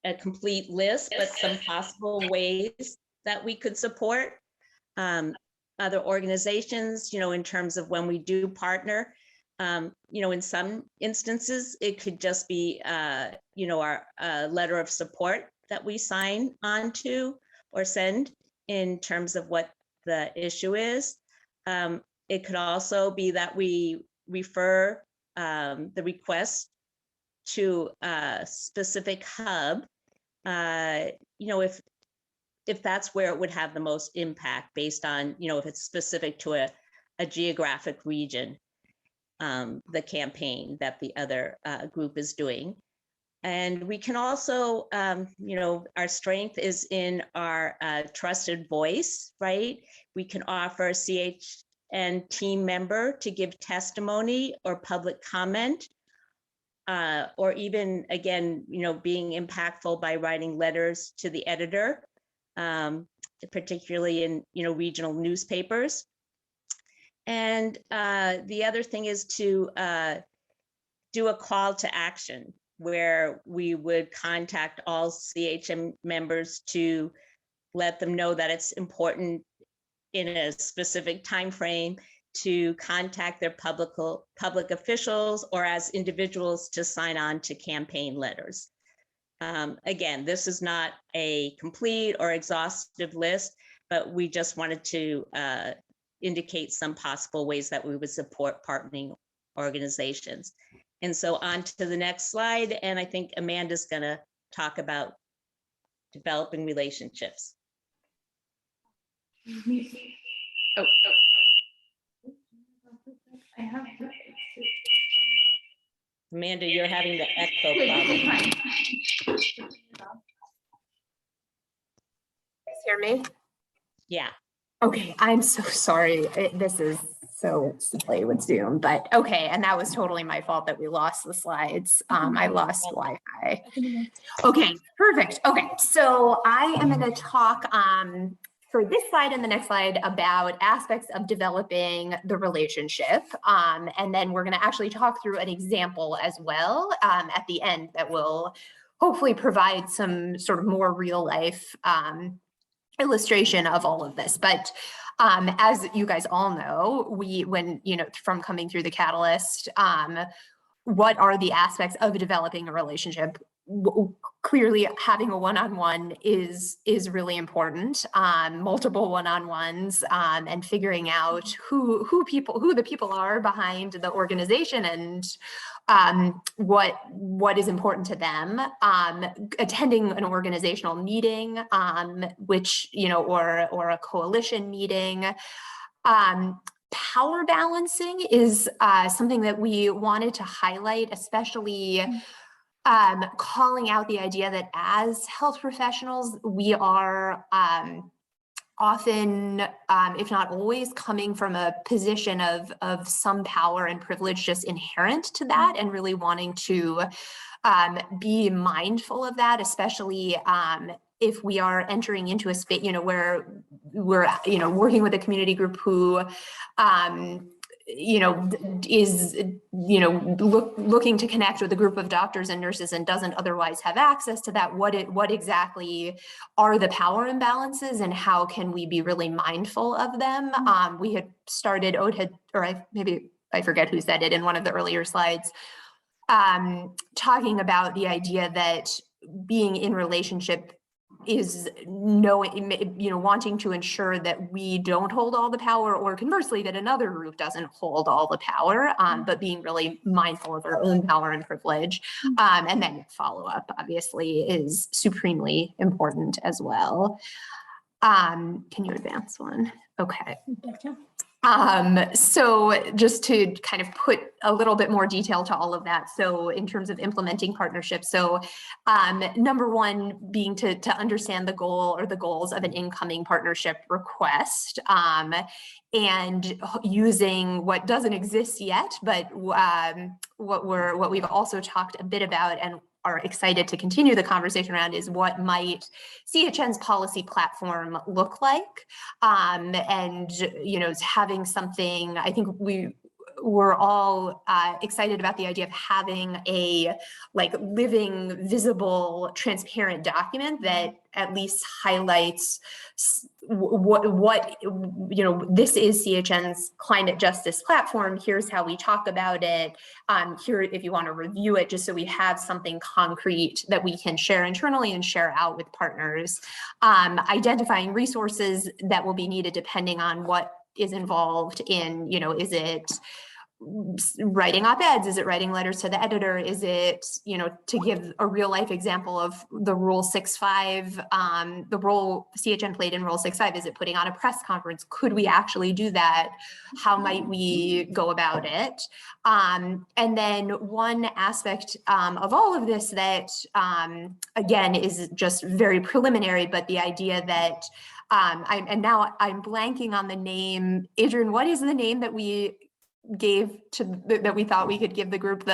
[SPEAKER 9] a complete list, but some possible ways that we could support other organizations, you know, in terms of when we do partner. You know, in some instances, it could just be, you know, our letter of support that we sign onto or send in terms of what the issue is. It could also be that we refer the request to a specific hub, you know, if that's where it would have the most impact based on, you know, if it's specific to a geographic region, the campaign that the other group is doing. And we can also, you know, our strength is in our trusted voice, right? We can offer a CHN team member to give testimony or public comment, or even, again, you know, being impactful by writing letters to the editor, particularly in, you know, regional newspapers. And the other thing is to do a call to action where we would contact all CHM members to let them know that it's important in a specific time frame to contact their public officials or as individuals to sign on to campaign letters. Again, this is not a complete or exhaustive list, but we just wanted to indicate some possible ways that we would support partnering organizations. And so on to the next slide, and I think Amanda's gonna talk about developing relationships.
[SPEAKER 8] Oh.
[SPEAKER 9] Amanda, you're having the echo problem.
[SPEAKER 12] Hear me?
[SPEAKER 9] Yeah.
[SPEAKER 12] Okay, I'm so sorry. This is so silly with Zoom, but okay. And that was totally my fault that we lost the slides. I lost Wi-Fi. Okay, perfect. Okay, so I am going to talk for this slide and the next slide about aspects of developing the relationship. And then we're going to actually talk through an example as well at the end that will hopefully provide some sort of more real life illustration of all of this. But as you guys all know, when, you know, from coming through the Catalyst, what are the aspects of developing a relationship? Clearly having a one-on-one is really important, multiple one-on-ones, and figuring out who the people are behind the organization and what is important to them, attending an organizational meeting, which, you know, or a coalition meeting. Power balancing is something that we wanted to highlight, especially calling out the idea that as health professionals, we are often, if not always, coming from a position of some power and privilege just inherent to that, and really wanting to be mindful of that, especially if we are entering into a space, you know, where we're, you know, working with a community group who is, looking to connect with a group of doctors and nurses and doesn't otherwise have access to that, what exactly are the power imbalances and how can we be really mindful of them? We had started, maybe I forget who said it in one of the earlier slides, talking about the idea that being in relationship is wanting to ensure that we don't hold all the power, or conversely that another group doesn't hold all the power, but being really mindful of our own power and privilege. And then follow up obviously is supremely important as well. Can you advance one? Okay. So just to kind of put a little bit more detail to all of that. So in terms of implementing partnerships, so number one being to understand the goal or the goals of an incoming partnership request, and using what doesn't exist yet, but what we've also talked a bit about and are excited to continue the conversation around is what might CHN's policy platform look like, and having something. I think we're all excited about the idea of having a living, visible, transparent document that at least highlights what this is CHN's climate justice platform. Here's how we talk about it. Here, if you want to review it, just so we have something concrete that we can share internally and share out with partners. Identifying resources that will be needed depending on what is involved in, is it writing op-eds? Is it writing letters to the editor? Is it, to give a real life example of the Rule 6.5, the role CHN played in Rule 6.5, is it putting on a press conference? Could we actually do that? How might we go about it? And then one aspect of all of this that, again, is just very preliminary, but the idea that, and now I'm blanking on the name. Adrian, what is the name that we gave to that we thought we could give the group?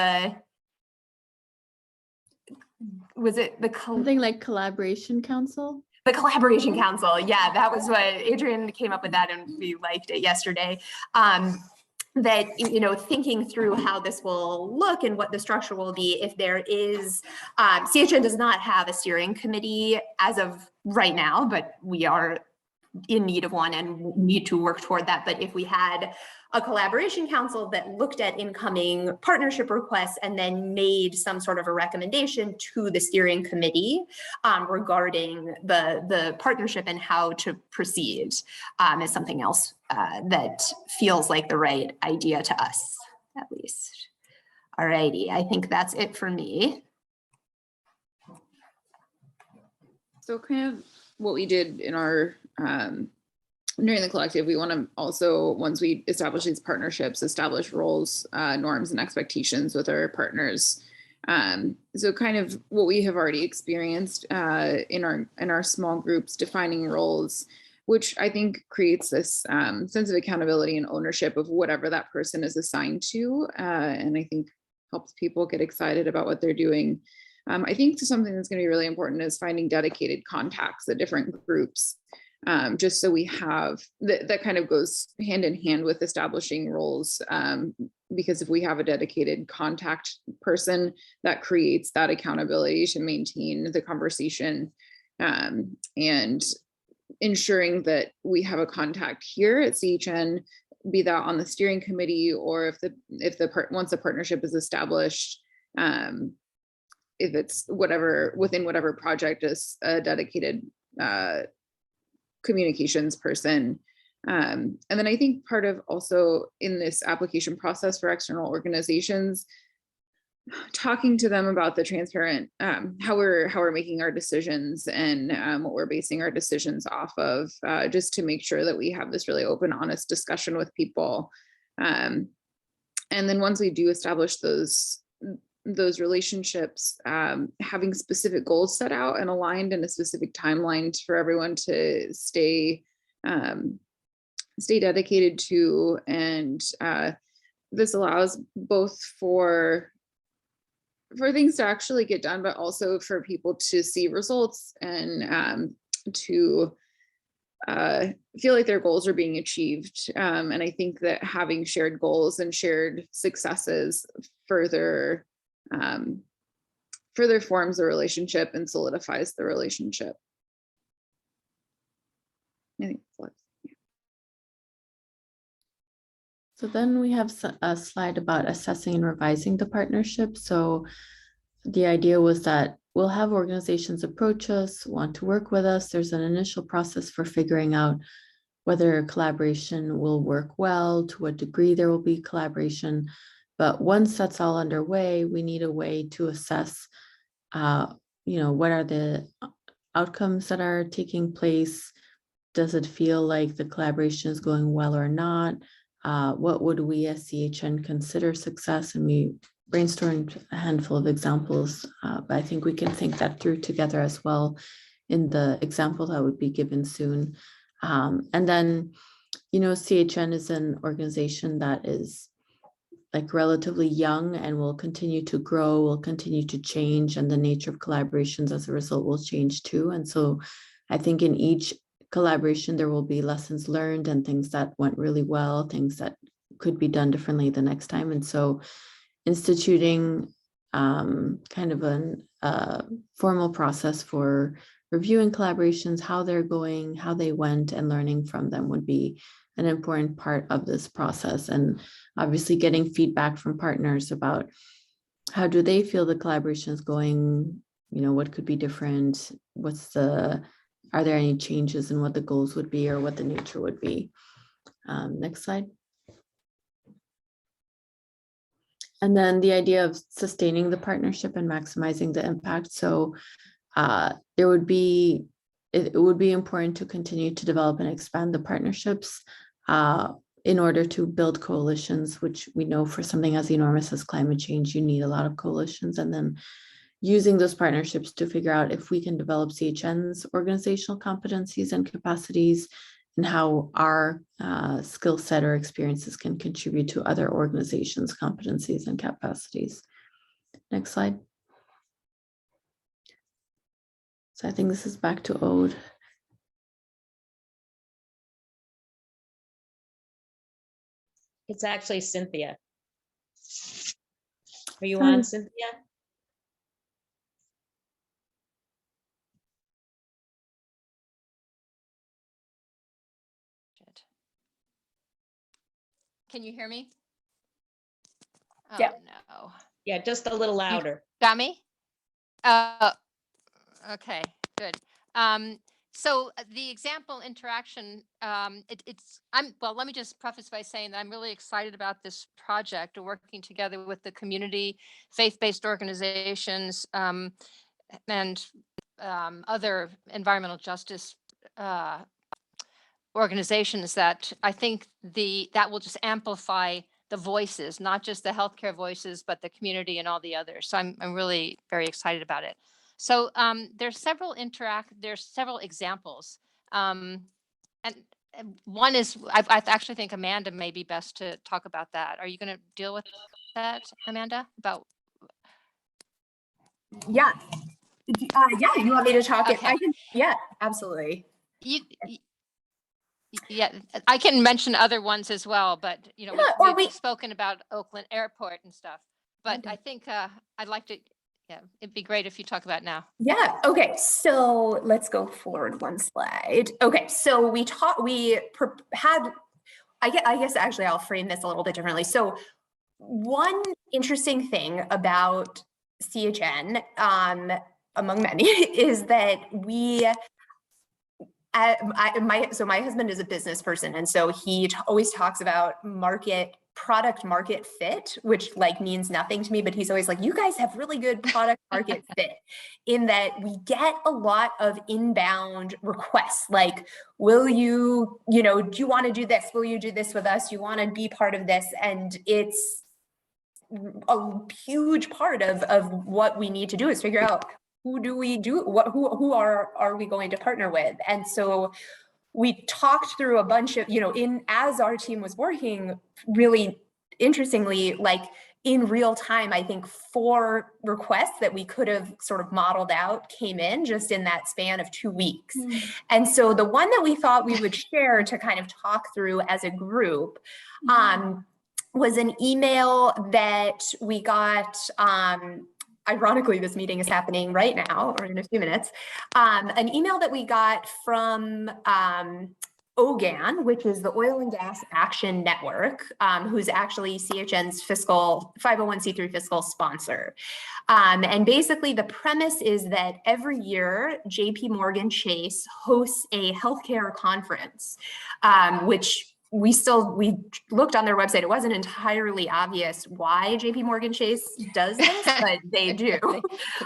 [SPEAKER 12] Was it the
[SPEAKER 13] something like Collaboration Council?
[SPEAKER 12] The Collaboration Council. Yeah, that was what Adrian came up with that, and we liked it yesterday. That, thinking through how this will look and what the structure will be, if there is, CHN does not have a steering committee as of right now, but we are in need of one and need to work toward that. But if we had a collaboration council that looked at incoming partnership requests and then made some sort of a recommendation to the steering committee regarding the partnership and how to proceed, is something else that feels like the right idea to us, at least. All righty, I think that's it for me.
[SPEAKER 13] So kind of what we did in our during the collective, we want to also, once we establish these partnerships, establish roles, norms, and expectations with our partners. So kind of what we have already experienced in our small groups, defining roles, which I think creates this sense of accountability and ownership of whatever that person is assigned to, and I think helps people get excited about what they're doing. I think something that's going to be really important is finding dedicated contacts at different groups. Just so we have that kind of goes hand in hand with establishing roles, because if we have a dedicated contact person, that creates that accountability to maintain the conversation, and ensuring that we have a contact here at CHN, be that on the steering committee, or once a partnership is established, if it's within whatever project, is a dedicated communications person. And then I think part of also in this application process for external organizations, talking to them about the transparent, how we're making our decisions and what we're basing our decisions off of, just to make sure that we have this really open, honest discussion with people. And then once we do establish those relationships, having specific goals set out and aligned in a specific timeline for everyone to stay dedicated to. And this allows both for things to actually get done, but also for people to see results and to feel like their goals are being achieved. And I think that having shared goals and shared successes further forms the relationship and solidifies the relationship. I think that's
[SPEAKER 14] So then we have a slide about assessing and revising the partnership. So the idea was that we'll have organizations approach us, want to work with us. There's an initial process for figuring out whether collaboration will work well, to what degree there will be collaboration. But once that's all underway, we need a way to assess, what are the outcomes that are taking place? Does it feel like the collaboration is going well or not? What would we as CHN consider success? And we brainstormed a handful of examples, but I think we can think that through together as well in the example that would be given soon. And then, CHN is an organization that is like relatively young and will continue to grow, will continue to change, and the nature of collaborations as a result will change too. And so I think in each collaboration, there will be lessons learned and things that went really well, things that could be done differently the next time. And so instituting kind of a formal process for reviewing collaborations, how they're going, how they went, and learning from them would be an important part of this process. And obviously getting feedback from partners about how do they feel the collaboration is going, what could be different, are there any changes in what the goals would be or what the nature would be? Next slide. And then the idea of sustaining the partnership and maximizing the impact. So it would be important to continue to develop and expand the partnerships in order to build coalitions, which we know for something as enormous as climate change, you need a lot of coalitions. And then using those partnerships to figure out if we can develop CHN's organizational competencies and capacities and how our skill set or experiences can contribute to other organizations' competencies and capacities. Next slide. So I think this is back to Aude.
[SPEAKER 9] It's actually Cynthia. Are you on, Cynthia?
[SPEAKER 15] Can you hear me? Oh,
[SPEAKER 12] yeah.
[SPEAKER 15] No.
[SPEAKER 9] Yeah, just a little louder.
[SPEAKER 15] Got me? Okay, good. So the example interaction, let me just preface by saying that I'm really excited about this project, working together with the community, faith-based organizations, and other environmental justice organizations that I think that will just amplify the voices, not just the healthcare voices, but the community and all the others. So I'm really very excited about it. So there's several examples. And one is, I actually think Amanda may be best to talk about that. Are you going to deal with that, Amanda?
[SPEAKER 12] Yeah. Yeah, you want me to talk
[SPEAKER 15] Okay.
[SPEAKER 12] Yeah, absolutely.
[SPEAKER 15] Yeah, I can mention other ones as well, but we've spoken about Oakland Airport and stuff. But I think I'd like to. Yeah, it'd be great if you talk about it now.
[SPEAKER 12] Yeah. Okay. So let's go forward one slide. Okay. So I guess actually I'll frame this a little bit differently. So one interesting thing about CHN, among many, is that my husband is a business person, and so he always talks about product market fit, which means nothing to me, but he's always like, you guys have really good product market fit, in that we get a lot of inbound requests like, do you want to do this? Will you do this with us? You want to be part of this? And it's a huge part of what we need to do is figure out who are we going to partner with. And so we talked through a bunch of, as our team was working, really interestingly, in real time, I think 4 requests that we could have sort of modeled out came in just in that span of 2 weeks. And so the one that we thought we would share to kind of talk through as a group was an email that we got, ironically, this meeting is happening right now or in a few minutes, an email that we got from OGAN, which is the Oil and Gas Action Network, who's actually CHN's fiscal 501c3 fiscal sponsor. And basically the premise is that every year, JP Morgan Chase hosts a healthcare conference, which we looked on their website. It wasn't entirely obvious why JP Morgan Chase does this, but they do.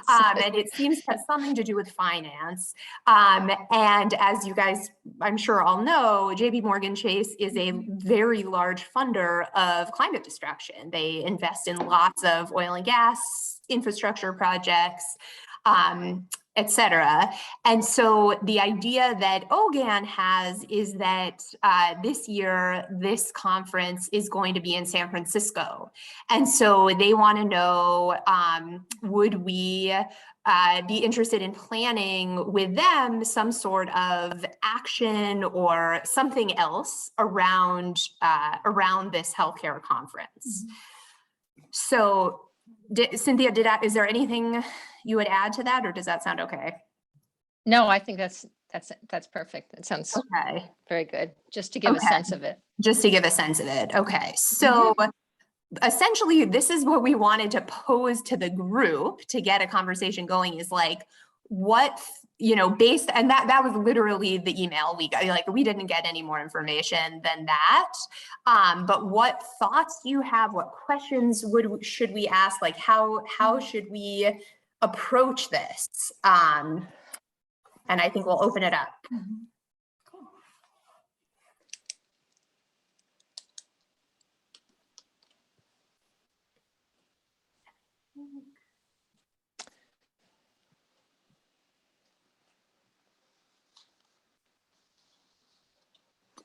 [SPEAKER 12] And it seems to have something to do with finance. And as you guys, I'm sure all know, JP Morgan Chase is a very large funder of climate destruction. They invest in lots of oil and gas infrastructure projects, et cetera. And so the idea that OGAN has is that this year, this conference is going to be in San Francisco. And so they want to know, would we be interested in planning with them some sort of action or something else around, around this healthcare conference? So Cynthia, is there anything you would add to that, or does that sound okay?
[SPEAKER 15] No, I think that's perfect. It sounds
[SPEAKER 12] okay.
[SPEAKER 15] Very good. Just to give a sense of it.
[SPEAKER 12] Just to give a sense of it. Okay. So essentially, this is what we wanted to pose to the group to get a conversation going, is like, what, you know, based, and that was literally the email we got. Like, we didn't get any more information than that. But what thoughts do you have? What questions should we ask? Like, how should we approach this? And I think we'll open it up.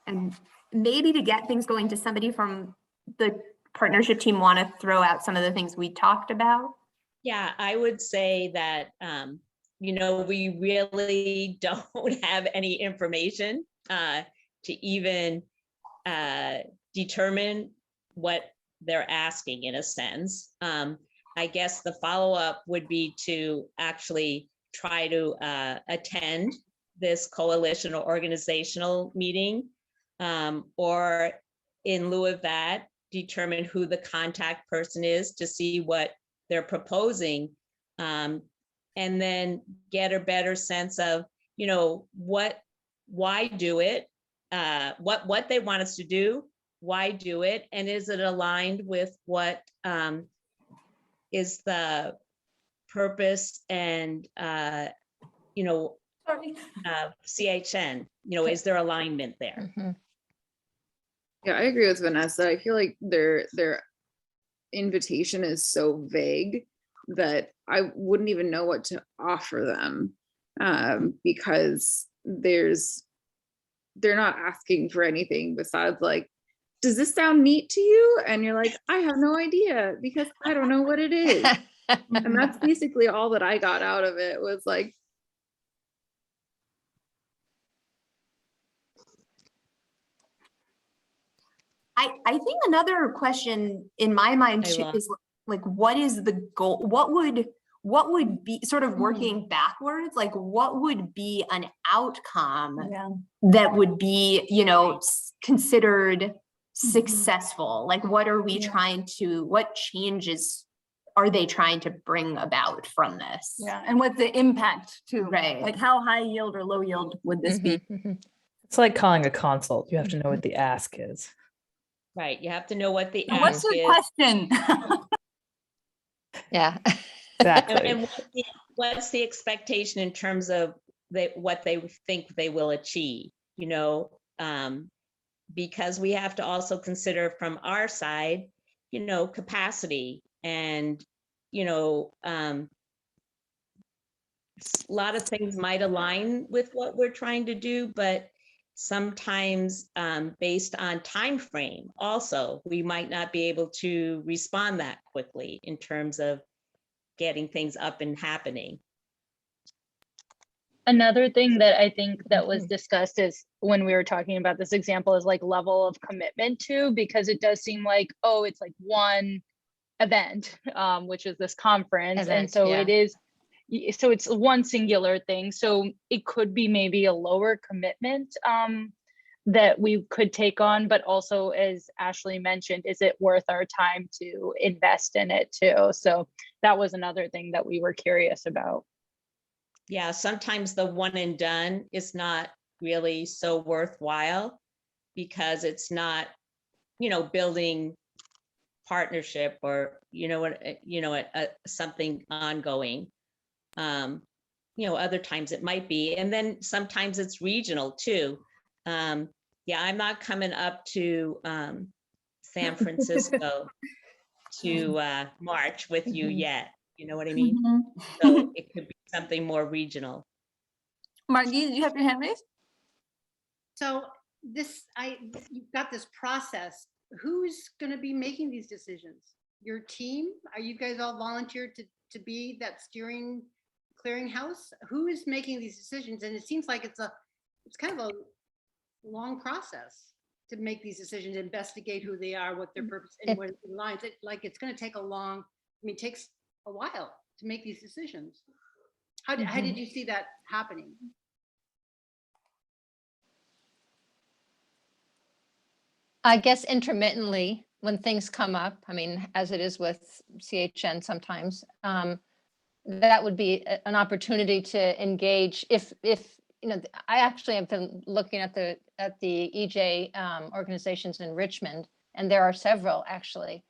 [SPEAKER 12] And maybe to get things going, does somebody from the partnership team want to throw out some of the things we talked about?
[SPEAKER 9] Yeah, I would say that, you know, we really don't have any information to even determine what they're asking, in a sense. I guess the follow-up would be to actually try to attend this coalition or organizational meeting, or in lieu of that, determine who the contact person is to see what they're proposing, and then get a better sense of, you know, why do it, what they want us to do, why do it, and is it aligned with what is the purpose and you know, CHN, you know, is there alignment there?
[SPEAKER 13] Yeah, I agree with Vanessa. I feel like their invitation is so vague that I wouldn't even know what to offer them, because they're not asking for anything besides like, does this sound neat to you? And you're like, I have no idea because I don't know what it is. And that's basically all that I got out of it, was like,
[SPEAKER 12] I think another question in my mind is like, what is the goal? What would be, sort of working backwards, like what would be an outcome that would be, you know, considered successful? Like, what are we trying to, what changes are they trying to bring about from this?
[SPEAKER 16] Yeah, and what's the impact too?
[SPEAKER 12] Right.
[SPEAKER 16] Like, how high yield or low yield would this be?
[SPEAKER 5] It's like calling a consult. You have to know what the ask is.
[SPEAKER 9] Right, you have to know what the
[SPEAKER 16] What's
[SPEAKER 9] ask
[SPEAKER 16] the
[SPEAKER 9] is.
[SPEAKER 16] question?
[SPEAKER 15] Yeah.
[SPEAKER 5] Exactly.
[SPEAKER 9] And what's the expectation in terms of what they think they will achieve, you know, because we have to also consider from our side, you know, capacity and, you know, a lot of things might align with what we're trying to do, but sometimes based on time frame also, we might not be able to respond that quickly in terms of getting things up and happening.
[SPEAKER 11] Another thing that I think that was discussed is when we were talking about this example is like level of commitment to, because it does seem like, oh, it's like one event, which is this conference. And
[SPEAKER 15] Event,
[SPEAKER 11] so
[SPEAKER 15] yeah.
[SPEAKER 11] it is, so it's one singular thing. So it could be maybe a lower commitment that we could take on, but also, as Ashley mentioned, is it worth our time to invest in it too? So that was another thing that we were curious about.
[SPEAKER 9] Yeah, sometimes the one and done is not really so worthwhile because it's not, building partnership or, something ongoing. Other times it might be, and then sometimes it's regional too. Yeah, I'm not coming up to San Francisco to march with you yet. You know what I mean? So it could be something more regional.
[SPEAKER 12] Margie, you have your hand raised?
[SPEAKER 4] So you've got this process. Who's going to be making these decisions? Your team? Are you guys all volunteered to be that steering clearinghouse? Who is making these decisions? And it seems like it's kind of a long process to make these decisions, investigate who they are, what their purpose and what lines. It's going to take it takes a while to make these decisions. How did you see that happening?
[SPEAKER 15] I guess intermittently when things come up, I mean, as it is with CHN sometimes, that would be an opportunity to engage. If I actually have been looking at the EJ organizations in Richmond, and there are several actually.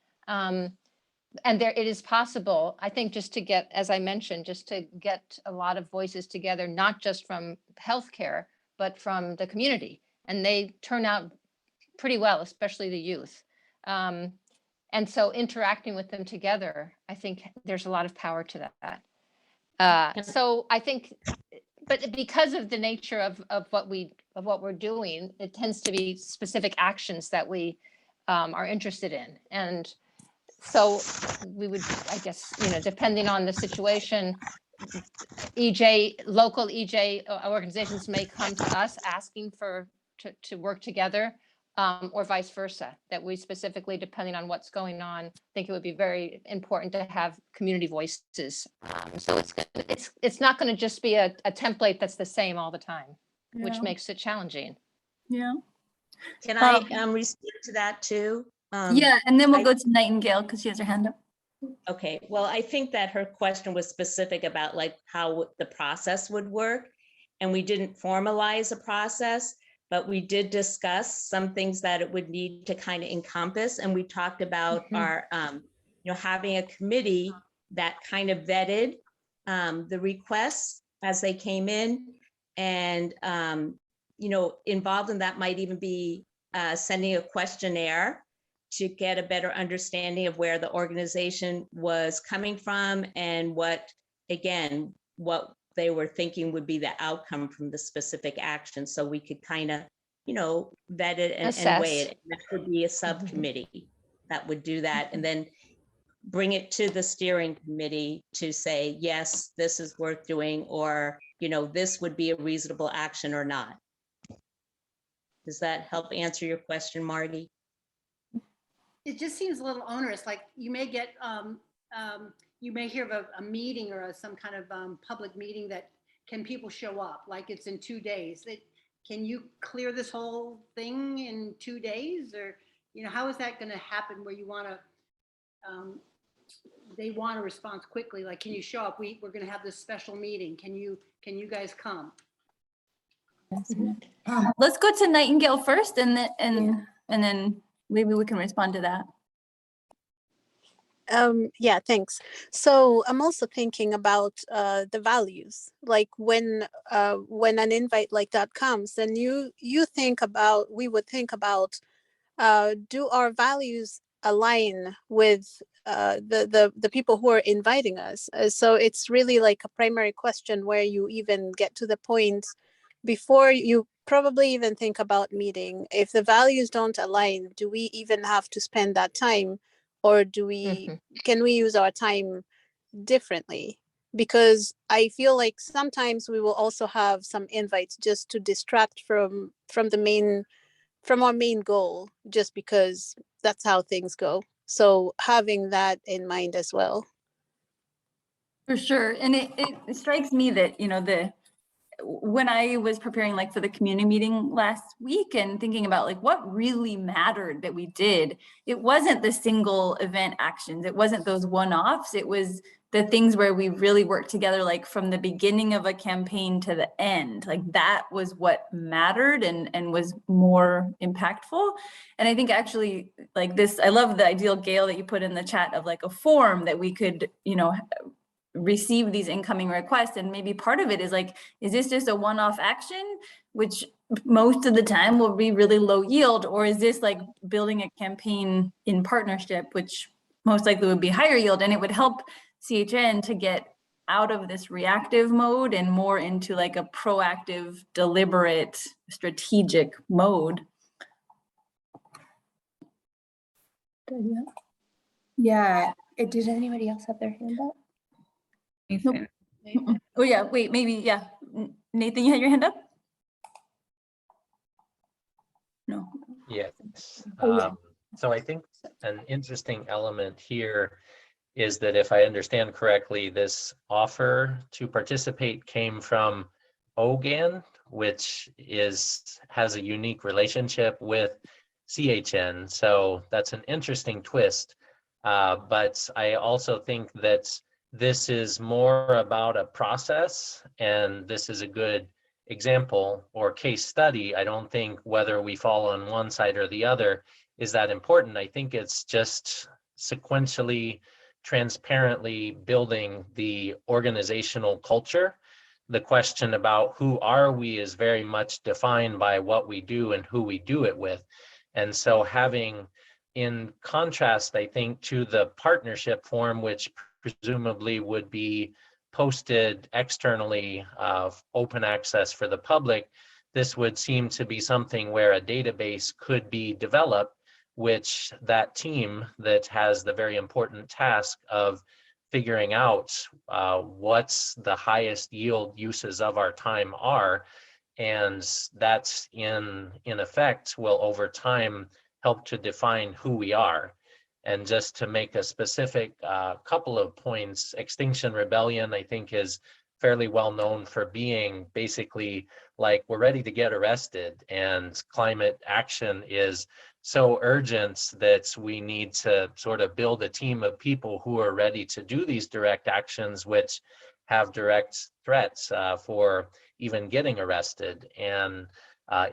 [SPEAKER 15] And it is possible, I think, just to get, as I mentioned, just to get a lot of voices together, not just from healthcare, but from the community. And they turn out pretty well, especially the youth. And so interacting with them together, I think there's a lot of power to that. So I think, but because of the nature of what we're doing, it tends to be specific actions that we are interested in. And so we would, I guess, depending on the situation, local EJ organizations may come to us asking to work together, or vice versa, that we specifically, depending on what's going on, think it would be very important to have community voices. So it's not going to just be a template that's the same all the time, which makes it challenging.
[SPEAKER 12] Yeah.
[SPEAKER 9] Can I respond to that too?
[SPEAKER 12] Yeah, and then we'll go to Nightingale because she has her hand up.
[SPEAKER 9] Okay, well, I think that her question was specific about like how the process would work. And we didn't formalize a process, but we did discuss some things that it would need to kind of encompass. And we talked about our, having a committee that kind of vetted the requests as they came in. And, involved in that might even be sending a questionnaire to get a better understanding of where the organization was coming from and what they were thinking would be the outcome from the specific action. So we could kind of, vet it and weigh it. And that would be a subcommittee that would do that. And then bring it to the steering committee to say, yes, this is worth doing, or, this would be a reasonable action or not. Does that help answer your question, Margie?
[SPEAKER 4] It just seems a little onerous. Like you may get, you may hear of a meeting or some kind of public meeting that can people show up? Like it's in 2 days. Can you clear this whole thing in 2 days? Or, how is that going to happen where you want to, they want a response quickly? Like, can you show up? We're going to have this special meeting. Can you guys come?
[SPEAKER 12] Let's go to Nightingale first and then maybe we can respond to that.
[SPEAKER 6] Yeah, thanks. So I'm also thinking about the values. Like when an invite like that comes, then we would think about, do our values align with the people who are inviting us? So it's really like a primary question where you even get to the point before you probably even think about meeting. If the values don't align, do we even have to spend that time, or can we use our time differently? Because I feel like sometimes we will also have some invites just to distract from our main goal, just because that's how things go. So having that in mind as well.
[SPEAKER 12] For sure. And it strikes me that, when I was preparing like for the community meeting last week and thinking about like what really mattered that we did, it wasn't the single event actions. It wasn't those one-offs. It was the things where we really worked together, like from the beginning of a campaign to the end. Like that was what mattered and was more impactful. And I think actually like this, I love the ideal, Gail, that you put in the chat of like a form that we could, receive these incoming requests. And maybe part of it is like, is this just a one-off action, which most of the time will be really low yield, or is this like building a campaign in partnership, which most likely would be higher yield? And it would help CHN to get out of this reactive mode and more into like a proactive, deliberate, strategic mode. Yeah. Did anybody else have their hand up? Nope. Oh yeah, wait, maybe, yeah. Nathan, you had your hand up? No.
[SPEAKER 2] Yes.
[SPEAKER 12] Oh, yeah.
[SPEAKER 2] So I think an interesting element here is that if I understand correctly, this offer to participate came from OGAN, which has a unique relationship with CHN. So that's an interesting twist. But I also think that this is more about a process, and this is a good example or case study. I don't think whether we fall on one side or the other is that important. I think it's just sequentially, transparently building the organizational culture. The question about who are we is very much defined by what we do and who we do it with. And so having, in contrast, I think, to the partnership form, which presumably would be posted externally of open access for the public, this would seem to be something where a database could be developed, which that team that has the very important task of figuring out what's the highest yield uses of our time are, and that's in effect will over time help to define who we are. And just to make a specific couple of points, Extinction Rebellion, I think, is fairly well known for being basically like, we're ready to get arrested, and climate action is so urgent that we need to sort of build a team of people who are ready to do these direct actions, which have direct threats for even getting arrested. And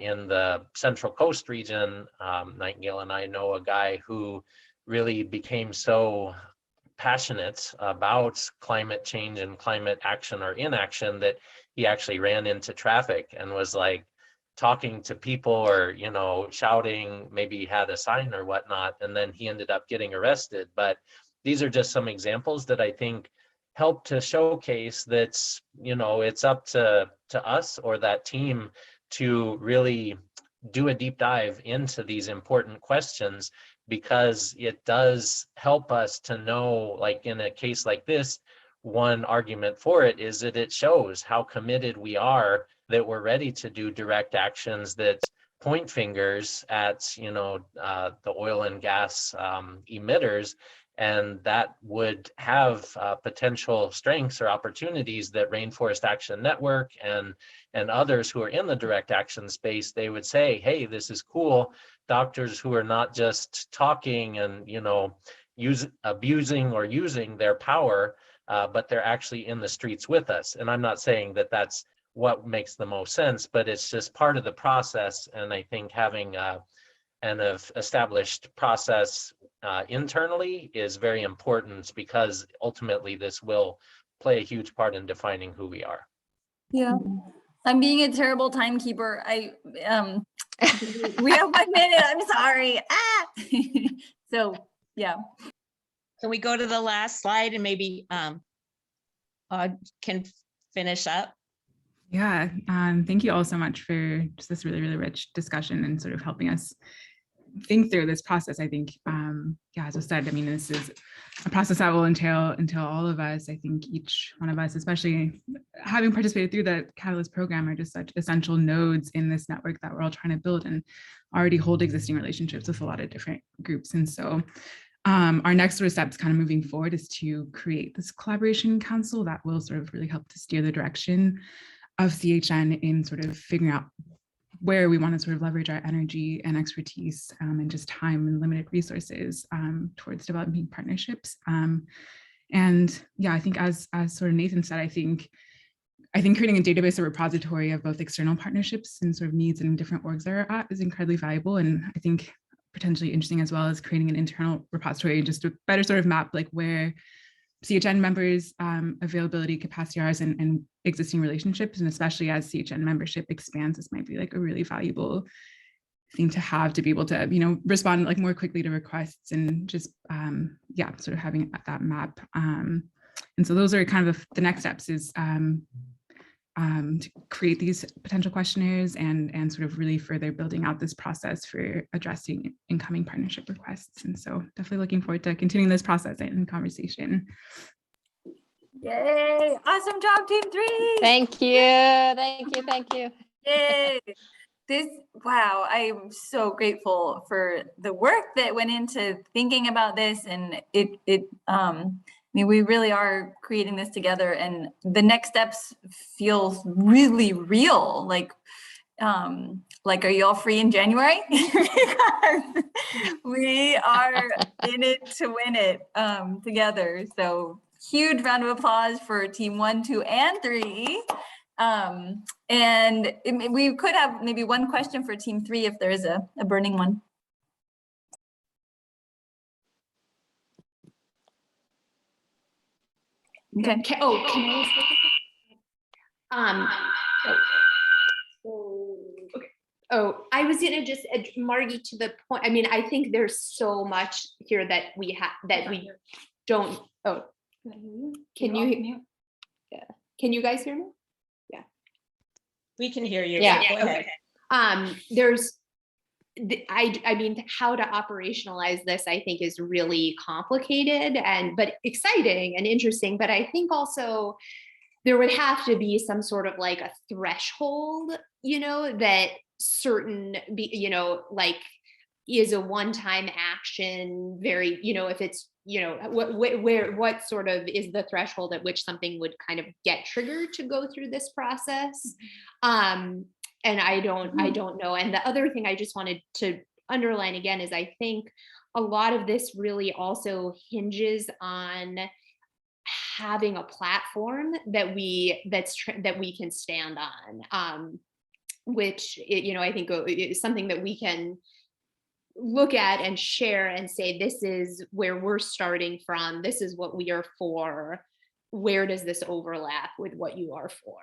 [SPEAKER 2] in the Central Coast region, Nightingale and I know a guy who really became so passionate about climate change and climate action or inaction that he actually ran into traffic and was like talking to people or, shouting, maybe had a sign or whatnot, and then he ended up getting arrested. But these are just some examples that I think help to showcase that, it's up to us or that team to really do a deep dive into these important questions, because it does help us to know, like in a case like this, one argument for it is that it shows how committed we are, that we're ready to do direct actions that point fingers at, the oil and gas emitters, and that would have potential strengths or opportunities that Rainforest Action Network and others who are in the direct action space, they would say, hey, this is cool. Doctors who are not just talking and, abusing or using their power, but they're actually in the streets with us. And I'm not saying that that's what makes the most sense, but it's just part of the process. And I think having an established process internally is very important, because ultimately this will play a huge part in defining who we are.
[SPEAKER 12] Yeah, I'm being a terrible timekeeper. We have 1 minute. I'm sorry. So yeah.
[SPEAKER 9] Can we go to the last slide and maybe can finish up?
[SPEAKER 10] Yeah, thank you all so much for just this really, really rich discussion and sort of helping us think through this process. I think, yeah, as I said, I mean, this is a process that will entail all of us. I think each one of us, especially having participated through the Catalyst program, are just such essential nodes in this network that we're all trying to build and already hold existing relationships with a lot of different groups. And so our next sort of steps kind of moving forward is to create this collaboration council that will sort of really help to steer the direction of CHN in sort of figuring out where we want to sort of leverage our energy and expertise and just time and limited resources towards developing partnerships. And yeah, I think as sort of Nathan said, I think creating a database or repository of both external partnerships and sort of needs in different orgs that are at is incredibly valuable. And I think potentially interesting as well as creating an internal repository just to better sort of map like where CHN members' availability, capacity hours, and existing relationships, and especially as CHN membership expands, this might be like a really valuable thing to have to be able to, you know, respond like more quickly to requests and just, yeah, sort of having that map. And so those are kind of the next steps is to create these potential questionnaires and sort of really further building out this process for addressing incoming partnership requests. And so definitely looking forward to continuing this process and conversation.
[SPEAKER 12] Yay, awesome job, Team 3.
[SPEAKER 15] Thank you. Thank you.
[SPEAKER 12] Yay. Wow, I'm so grateful for the work that went into thinking about this, and I mean, we really are creating this together, and the next steps feels really real. Like are you all free in January? Because we are in it to win it together. So huge round of applause for team 1, 2, and 3. And we could have maybe one question for team 3 if there's a burning one. Okay.
[SPEAKER 8] Can I okay. Oh, I was gonna just Margie, to the point. I mean, I think there's so much here that we don't. Oh, can you? Yeah. Can you guys hear me? Yeah.
[SPEAKER 9] We can hear you.
[SPEAKER 8] Yeah.
[SPEAKER 9] Go ahead.
[SPEAKER 8] There's. I mean, how to operationalize this, I think, is really complicated but exciting and interesting. But I think also there would have to be some sort of like a threshold, you know, that certain, you know, like is a one-time action, very, you know, if it's, you know, what sort of is the threshold at which something would kind of get triggered to go through this process. And I don't know. And the other thing I just wanted to underline again is I think a lot of this really also hinges on having a platform that we can stand on, which, you know, I think is something that we can look at and share and say, this is where we're starting from. This is what we are for. Where does this overlap with what you are for?